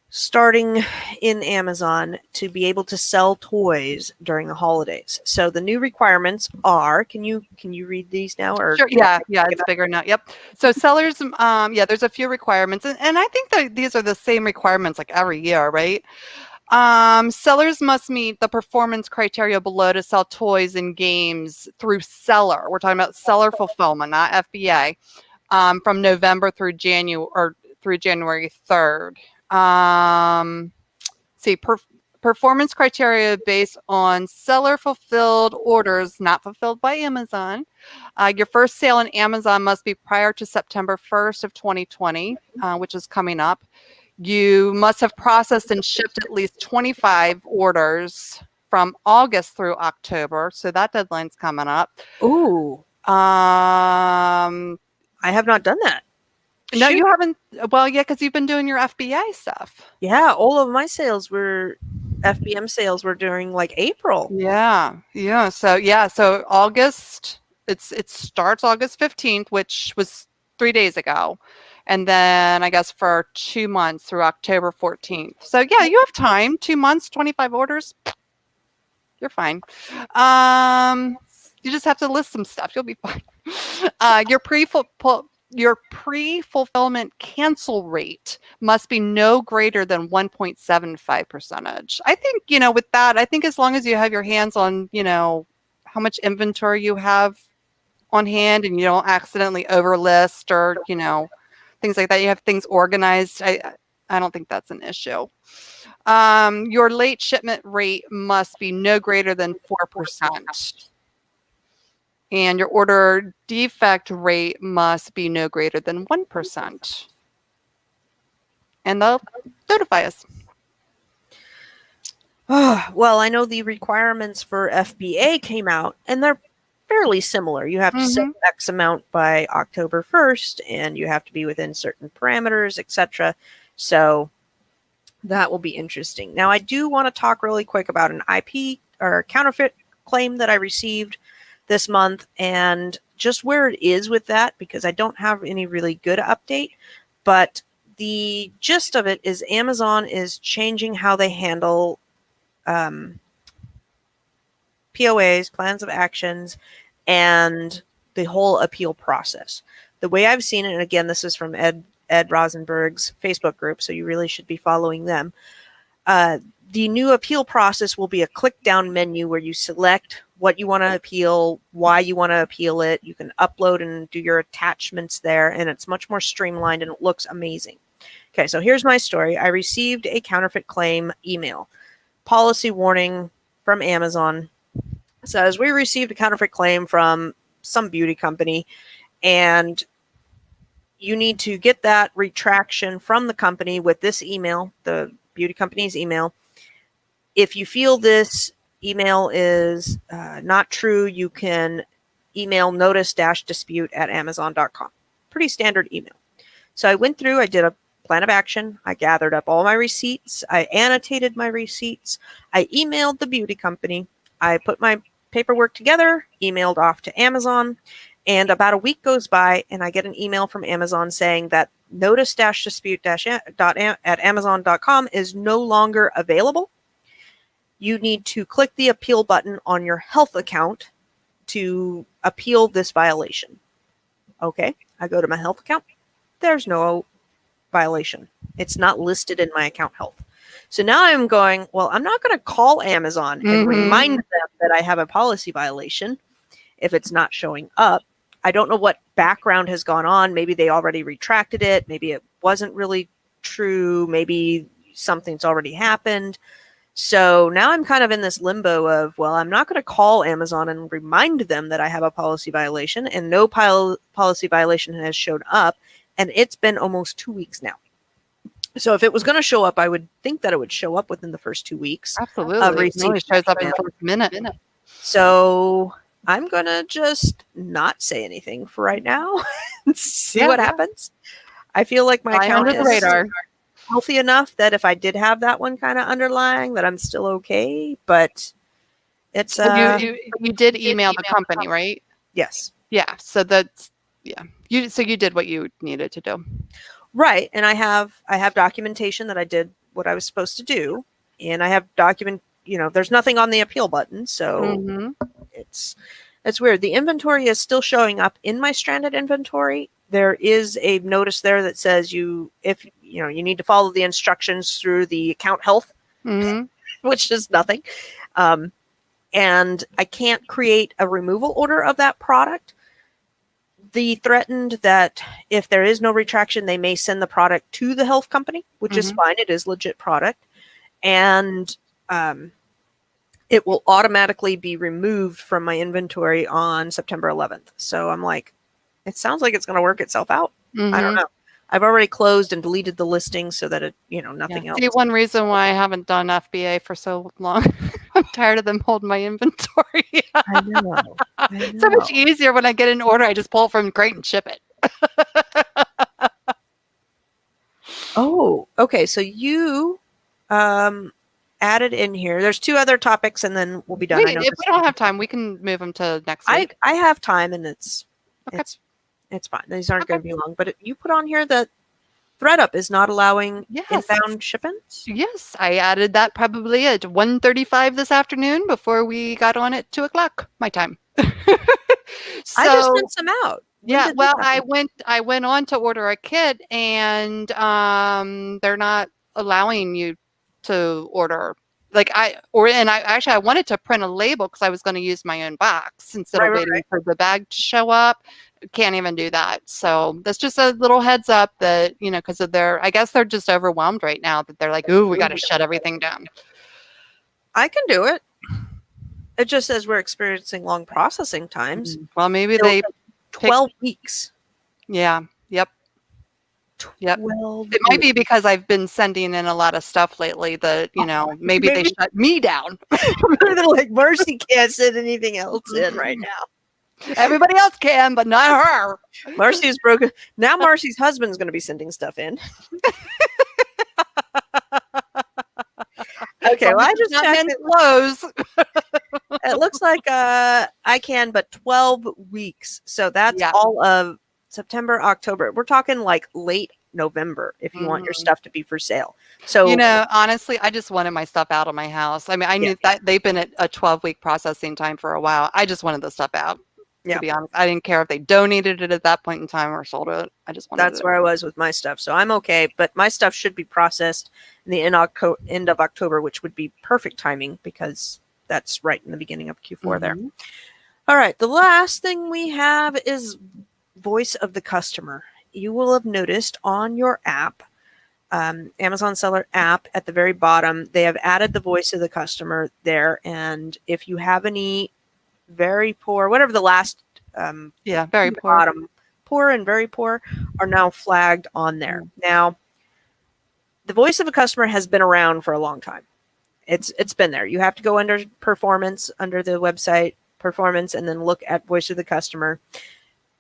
starting in Amazon to be able to sell toys during the holidays. So the new requirements are, can you read these now? Or sure, yeah, it's bigger now. Yep. So sellers, there's a few requirements, and I think that these are the same requirements like every year, right? Sellers must meet the performance criteria below to sell toys and games through seller. We're talking about seller fulfillment, not FBA, from November through January 3rd. See, performance criteria based on seller fulfilled orders not fulfilled by Amazon. Your first sale on Amazon must be prior to September 1st of 2020, which is coming up. You must have processed and shipped at least 25 orders from August through October. So that deadline's coming up. Ooh. I have not done that. No, you haven't. Well, yeah, because you've been doing your FBA stuff. Yeah, all of my sales were FBM sales were during like April. Yeah. So August. It starts August 15th, which was 3 days ago, and then I guess for 2 months through October 14th. So yeah, you have time. 2 months, 25 orders. You're fine. You just have to list some stuff. You'll be fine. Your pre-fulfillment cancel rate must be no greater than 1.75%. I think, with that, I think as long as you have your hands on, how much inventory you have on hand and you don't accidentally overlist or, things like that, you have things organized. I don't think that's an issue. Your late shipment rate must be no greater than 4%. And your order defect rate must be no greater than 1%. And they'll notify us. Well, I know the requirements for FBA came out, and they're fairly similar. You have to sell X amount by October 1st, and you have to be within certain parameters, etc. So that will be interesting. Now, I do want to talk really quick about an IP or counterfeit claim that I received this month and just where it is with that, because I don't have any really good update. But the gist of it is Amazon is changing how they handle POAs, plans of actions, and the whole appeal process. The way I've seen it, and again, this is from Ed Rosenberg's Facebook group, so you really should be following them. The new appeal process will be a click down menu where you select what you want to appeal, why you want to appeal it. You can upload and do your attachments there, and it's much more streamlined and it looks amazing. Okay, so here's my story. I received a counterfeit claim email. Policy warning from Amazon. It says, we received a counterfeit claim from some beauty company, and you need to get that retraction from the company with this email, the beauty company's email. If you feel this email is not true, you can email notice-dispute@amazon.com. Pretty standard email. So I went through, I did a plan of action. I gathered up all my receipts. I annotated my receipts. I emailed the beauty company. I put my paperwork together, emailed off to Amazon, and about a week goes by and I get an email from Amazon saying that notice-dispute@amazon.com is no longer available. You need to click the appeal button on your health account to appeal this violation. Okay, I go to my health account. There's no violation. It's not listed in my account health. So now I'm going, well, I'm not going to call Amazon and remind them that I have a policy violation if it's not showing up. I don't know what background has gone on. Maybe they already retracted it. Maybe it wasn't really true. Maybe something's already happened. So now I'm kind of in this limbo of, well, I'm not going to call Amazon and remind them that I have a policy violation, and no policy violation has showed up. And it's been almost 2 weeks now. So if it was going to show up, I would think that it would show up within the first 2 weeks. Absolutely. It really shows up in the first minute. So I'm going to just not say anything for right now and see what happens. I feel like my account is healthy enough that if I did have that one kind of underlying, that I'm still okay. But it's you did email the company, right? Yes. Yeah. So that's you did what you needed to do. Right. And I have documentation that I did what I was supposed to do, and I have there's nothing on the appeal button, so it's weird. The inventory is still showing up in my stranded inventory. There is a notice there that says you need to follow the instructions through the account health, which is nothing. And I can't create a removal order of that product. The threatened that if there is no retraction, they may send the product to the health company, which is fine. It is legit product. And it will automatically be removed from my inventory on September 11th. So I'm like, it sounds like it's going to work itself out. I don't know. I've already closed and deleted the listing so that nothing else. See, one reason why I haven't done FBA for so long, I'm tired of them holding my inventory. I know. So much easier when I get an order, I just pull it from the crate and ship it. Oh, okay. So you added in here. There's 2 other topics, and then we'll be done. If we don't have time, we can move them to next week. I have time, and it's fine. These aren't going to be long. But you put on here that ThreadUp is not allowing inbound shipments? Yes, I added that probably at 1:35 this afternoon before we got on at 2:00 my time. I just sent some out. Yeah, well, I went on to order a kit, and they're not allowing you to order. I wanted to print a label because I was going to use my own box instead of waiting for the bag to show up. Can't even do that. So that's just a little heads up that, because of I guess they're just overwhelmed right now that they're like, ooh, we got to shut everything down. I can do it. It just says we're experiencing long processing times. Well, maybe 12 weeks. Yeah. Yep. It might be because I've been sending in a lot of stuff lately that, maybe they shut me down. They're like, Marcy can't send anything else in right now. Everybody else can, but not her. Marcy's broken. Now Marcy's husband's going to be sending stuff in. Okay, well, I just checked it. Lowe's. It looks like I can, but 12 weeks. So that's all of September, October. We're talking like late November if you want your stuff to be for sale. So, honestly, I just wanted my stuff out of my house. I mean, I knew that they've been at a 12-week processing time for a while. I just wanted the stuff out. To be honest, I didn't care if they donated it at that point in time or sold it. I just wanted That's where I was with my stuff. So I'm okay, but my stuff should be processed in the end of October, which would be perfect timing because that's right in the beginning of Q4 there. All right. The last thing we have is voice of the customer. You will have noticed on your app, Amazon Seller app at the very bottom, they have added the voice of the customer there. And if you have any very poor, whatever the last very poor, bottom, poor and very poor are now flagged on there. Now, the voice of a customer has been around for a long time. It's been there. You have to go under performance, under the website performance, and then look at voice of the customer.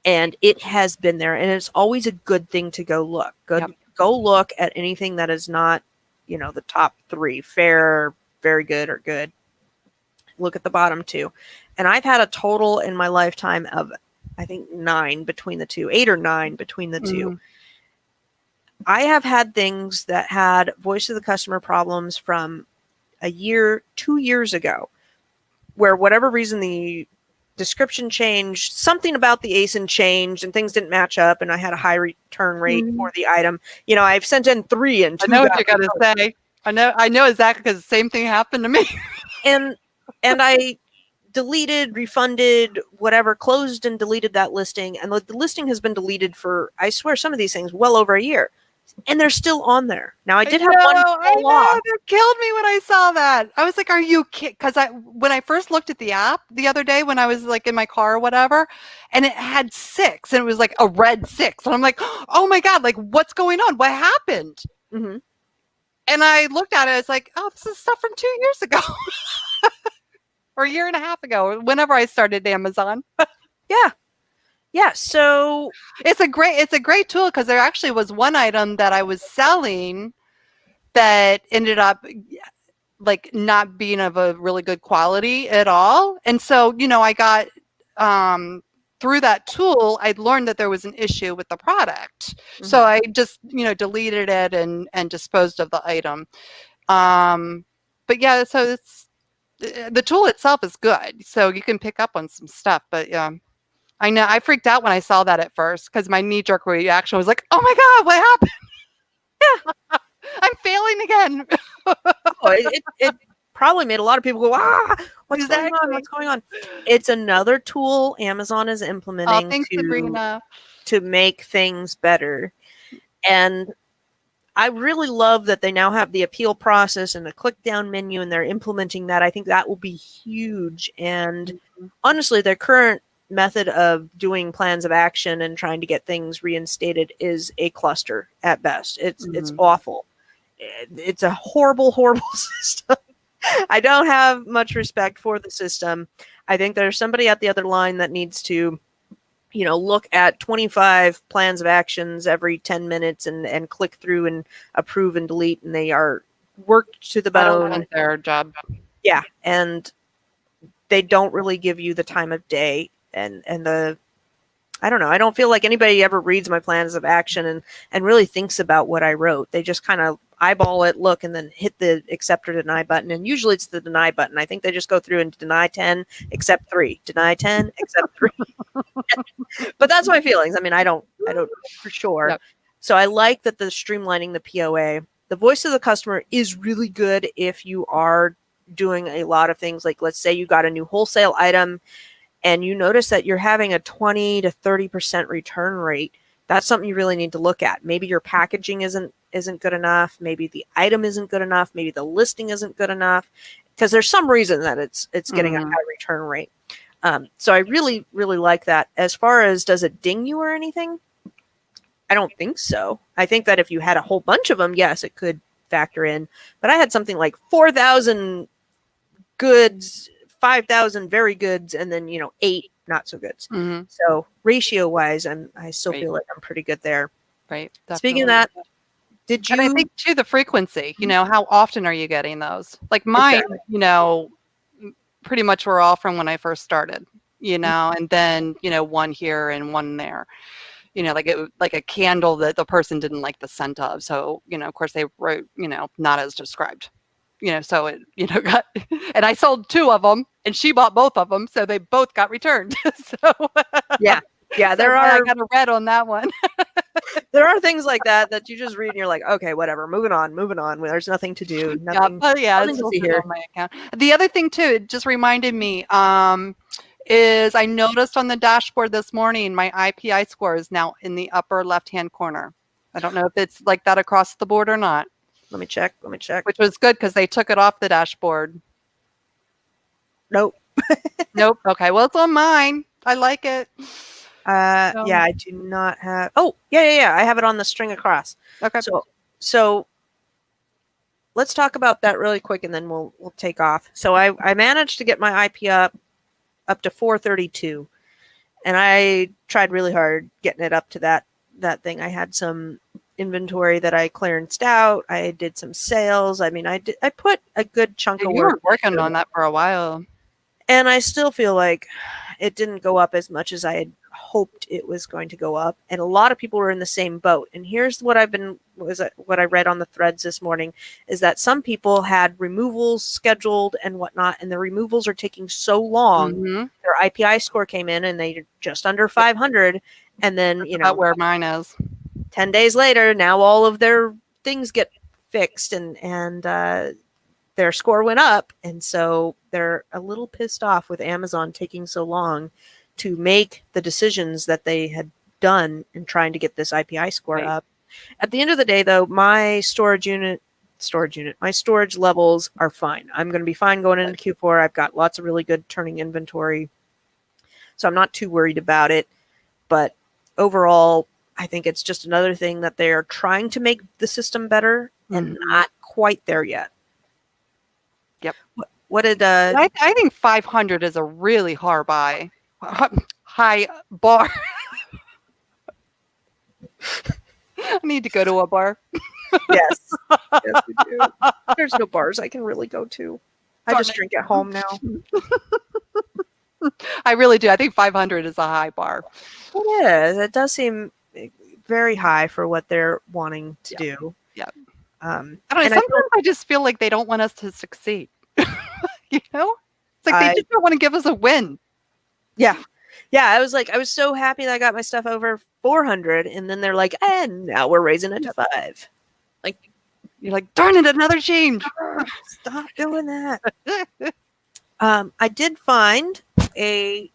And it has been there, and it's always a good thing to go look. Go look at anything that is not, the top 3, fair, very good, or good. Look at the bottom 2. And I've had a total in my lifetime of, I think, 9 between the 2, 8 or 9 between the 2. I have had things that had voice of the customer problems from a year, 2 years ago, where whatever reason the description changed, something about the ASIN changed, and things didn't match up, and I had a high return rate for the item. I've sent in 3 and 2. I know what you're going to say. I know exactly, because the same thing happened to me. and I deleted, refunded, whatever, closed and deleted that listing. And the listing has been deleted for, I swear, some of these things well over a year. And they're still on there. Now, I did have one fall off. It killed me when I saw that. I was like, are you kidding? Because when I first looked at the app the other day when I was like in my car or whatever, and it had 6, and it was like a red 6. And I'm like, oh my God, like what's going on? What happened? And I looked at it, it's like, oh, this is stuff from 2 years ago. Or a year and a half ago, or whenever I started Amazon. Yeah. So it's a great tool, because there actually was one item that I was selling that ended up like not being of a really good quality at all. And so, I got through that tool, I'd learned that there was an issue with the product. So I just, deleted it and disposed of the item. But yeah, so it's the tool itself is good. So you can pick up on some stuff. But yeah, I know I freaked out when I saw that at first because my knee-jerk reaction was like, "Oh my God, what happened? Yeah, I'm failing again." It probably made a lot of people go, what's going on? What's going on? It's another tool Amazon is implementing to make things better. And I really love that they now have the appeal process and the click down menu, and they're implementing that. I think that will be huge. And honestly, their current method of doing plans of action and trying to get things reinstated is a cluster at best. It's awful. It's a horrible, horrible system. I don't have much respect for the system. I think there's somebody at the other line that needs to, look at 25 plans of actions every 10 minutes and click through and approve and delete, and they are worked to the bone. That's their job. Yeah, and they don't really give you the time of day and I don't know. I don't feel like anybody ever reads my plans of action and really thinks about what I wrote. They just kind of eyeball it, look, and then hit the accept or deny button. And usually it's the deny button. I think they just go through and deny 10, accept 3, deny 10, accept 3. But that's my feelings. I mean, I don't know for sure. Yep. So I like that they're streamlining the POA. The voice of the customer is really good if you are doing a lot of things. Like, let's say you got a new wholesale item and you notice that you're having a 20 to 30% return rate. That's something you really need to look at. Maybe your packaging isn't good enough. Maybe the item isn't good enough. Maybe the listing isn't good enough, because there's some reason that it's getting a high return rate. So I really, really like that. As far as does it ding you or anything? I don't think so. I think that if you had a whole bunch of them, yes, it could factor in. But I had something like 4,000 goods, 5,000 very goods, and then 8 not so goods. So ratio wise, I still feel like I'm pretty good there. Right. Definitely. Speaking of that, did you? And I think too the frequency. How often are you getting those? Like mine, pretty much were all from when I first started. And then one here and one there. Like a candle that the person didn't like the scent of. So of course they wrote not as described. So it, got, and I sold 2 of them and she bought both of them. So they both got returned. So yeah, I got a red on that one. There are things like that you just read and you're like, okay, whatever, moving on. There's nothing to do. Nothing to see here. On my account. The other thing too, it just reminded me, is I noticed on the dashboard this morning, my IPI score is now in the upper left-hand corner. I don't know if it's like that across the board or not. Let me check. Which was good because they took it off the dashboard. Nope. Nope. Okay. Well, it's on mine. I like it. Yeah, I do not have. Oh, yeah. I have it on the string across. Okay. So let's talk about that really quick, and then we'll take off. So I managed to get my IP up to 432, and I tried really hard getting it up to that thing. I had some inventory that I clearanced out. I did some sales. I mean, I put a good chunk of work. You were working on that for a while. And I still feel like it didn't go up as much as I had hoped it was going to go up. And a lot of people were in the same boat. And here's what I read on the threads this morning is that some people had removals scheduled and whatnot, and the removals are taking so long. Their IPI score came in and they're just under 500. And then, That's about where mine is. 10 days later, now all of their things get fixed and their score went up. And so they're a little pissed off with Amazon taking so long to make the decisions that they had done in trying to get this IPI score up. At the end of the day, though, my storage levels are fine. I'm going to be fine going into Q4. I've got lots of really good turning inventory. So I'm not too worried about it. But overall, I think it's just another thing that they're trying to make the system better and not quite there yet. Yep. What did I think 500 is a really high bar. I need to go to a bar. Yes, we do. There's no bars I can really go to. I just drink at home now. I really do. I think 500 is a high bar. It is. It does seem very high for what they're wanting to Yeah. do. Yeah. I don't know. And I Sometimes I just feel like they don't want us to succeed. You know? It's like they I just don't want to give us a win. yeah. Yeah, I was so happy that I got my stuff over 400, and then they're like, and now we're raising it to 5. Like, you're like, darn it, another change. Stop doing that. I did find a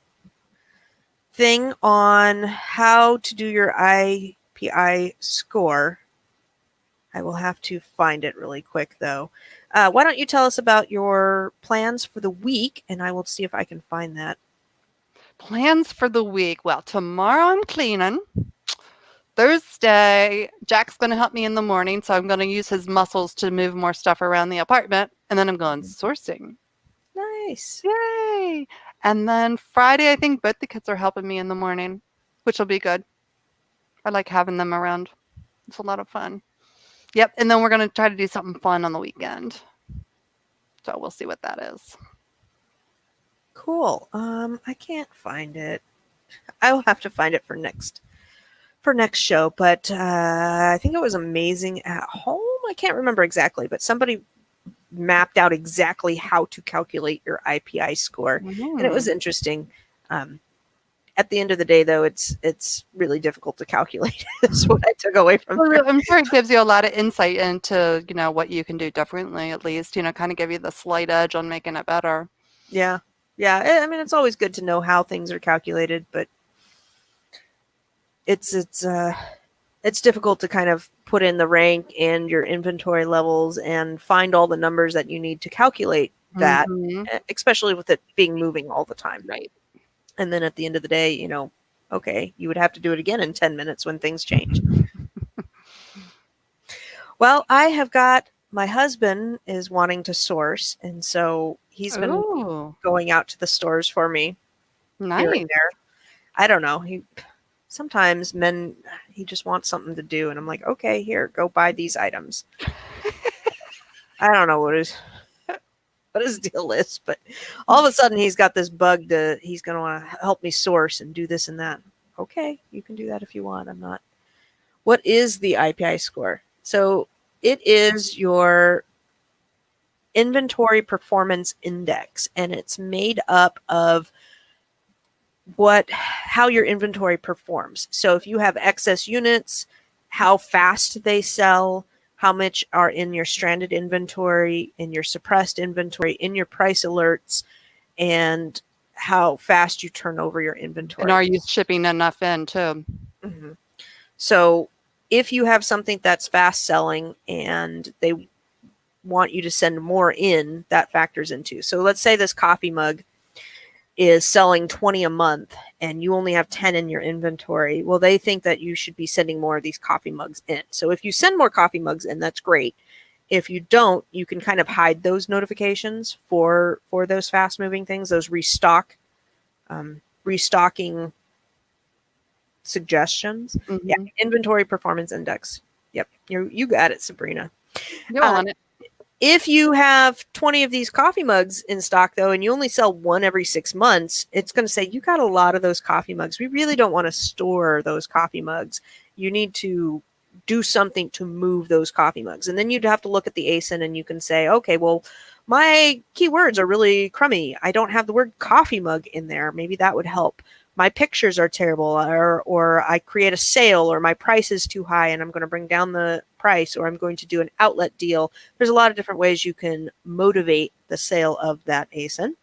thing on how to do your IPI score. I will have to find it really quick, though. Why don't you tell us about your plans for the week, and I will see if I can find that. Plans for the week. Well, tomorrow I'm cleaning. Thursday, Jack's going to help me in the morning, so I'm going to use his muscles to move more stuff around the apartment. And then I'm going sourcing. Nice. Yay! And then Friday, I think both the kids are helping me in the morning, which will be good. I like having them around. It's a lot of fun. Yep. And then we're going to try to do something fun on the weekend. So we'll see what that is. Cool. I can't find it. I will have to find it for next show. But I think it was amazing at home. I can't remember exactly, but somebody mapped out exactly how to calculate your IPI score, and it was interesting. At the end of the day, though, it's really difficult to calculate. That's what I took away from it. I'm sure it gives you a lot of insight into, what you can do differently, at least, kind of give you the slight edge on making it better. Yeah. Yeah. I mean, it's always good to know how things are calculated, but it's difficult to kind of put in the rank and your inventory levels and find all the numbers that you need to calculate that, especially with it being moving all the time. Right. And then at the end of the day, okay, you would have to do it again in 10 minutes when things change. Well, I have got, my husband is wanting to source, and so he's been going out to the stores for me. Nice. Here and there. I don't know. Sometimes he just wants something to do, and I'm like, okay, here, go buy these items. I don't know what his deal is, but all of a sudden he's got this bug he's going to want to help me source and do this and that. Okay, you can do that if you want. I'm not. What is the IPI score? So it is your inventory performance index, and it's made up of how your inventory performs. So if you have excess units, how fast they sell, how much are in your stranded inventory, in your suppressed inventory, in your price alerts, and how fast you turn over your inventory. And are you shipping enough in too? Mm-hmm. So if you have something that's fast selling and they want you to send more in, that factors into. So let's say this coffee mug is selling 20 a month and you only have 10 in your inventory. Well, they think that you should be sending more of these coffee mugs in. So if you send more coffee mugs in, that's great. If you don't, you can kind of hide those notifications for those fast moving things, those restocking suggestions. Mm-hmm. Yeah, inventory performance index. Yep, you got it, Sabrina. You're on it. If you have 20 of these coffee mugs in stock, though, and you only sell one every 6 months, it's going to say you got a lot of those coffee mugs. We really don't want to store those coffee mugs. You need to do something to move those coffee mugs. And then you'd have to look at the ASIN and you can say, okay, well, my keywords are really crummy. I don't have the word coffee mug in there. Maybe that would help. My pictures are terrible, or I create a sale, or my price is too high and I'm going to bring down the price, or I'm going to do an outlet deal. There's a lot of different ways you can motivate the sale of that ASIN.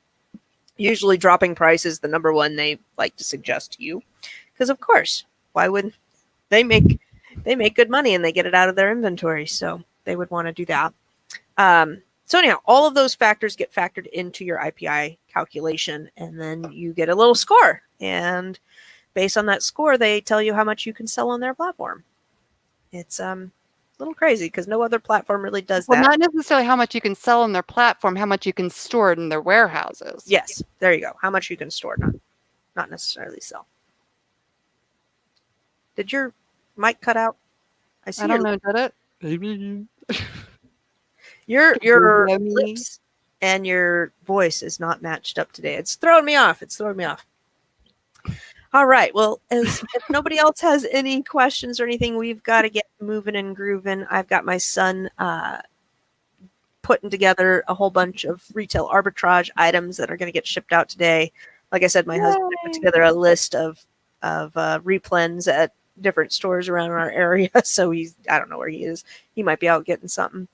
Usually dropping price is the number one they like to suggest to you, because of course, why wouldn't they make good money and they get it out of their inventory, so they would want to do that. So anyhow, all of those factors get factored into your IPI calculation, and then you get a little score. And based on that score, they tell you how much you can sell on their platform. It's a little crazy because no other platform really does that. Well, not necessarily how much you can sell on their platform, how much you can store in their warehouses. Yes, there you go. How much you can store, not necessarily sell. Did your mic cut out? I don't know, did it? Your lips and your voice is not matched up today. It's throwing me off. All right. Well, if nobody else has any questions or anything, we've got to get moving and grooving. I've got my son putting together a whole bunch of retail arbitrage items that are going to get shipped out today. Like I said, my husband put together a list of replens at different stores around our area. So I don't know where he is. He might be out getting something.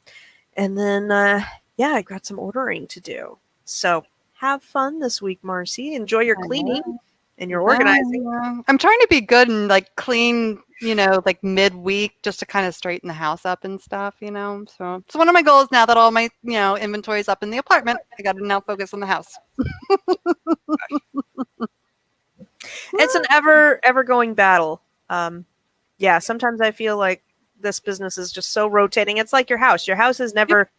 And then, I got some ordering to do. So have fun this week, Marcy. Enjoy your cleaning and your organizing. I'm trying to be good and like clean, like midweek just to kind of straighten the house up and stuff, So it's one of my goals now that all my, inventory is up in the apartment. I got to now focus on the house. It's an ever going battle. Sometimes I feel like this business is just so rotating. It's like your house. Your house is never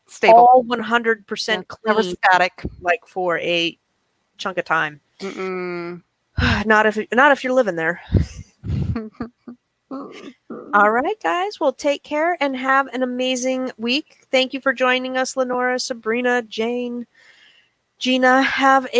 stable, all 100% clean, never static, like for a chunk of time. Mm-mm. Not if you're living there. All right, guys. Well, take care and have an amazing week. Thank you for joining us, Lenora, Sabrina, Jane, Gina. Have a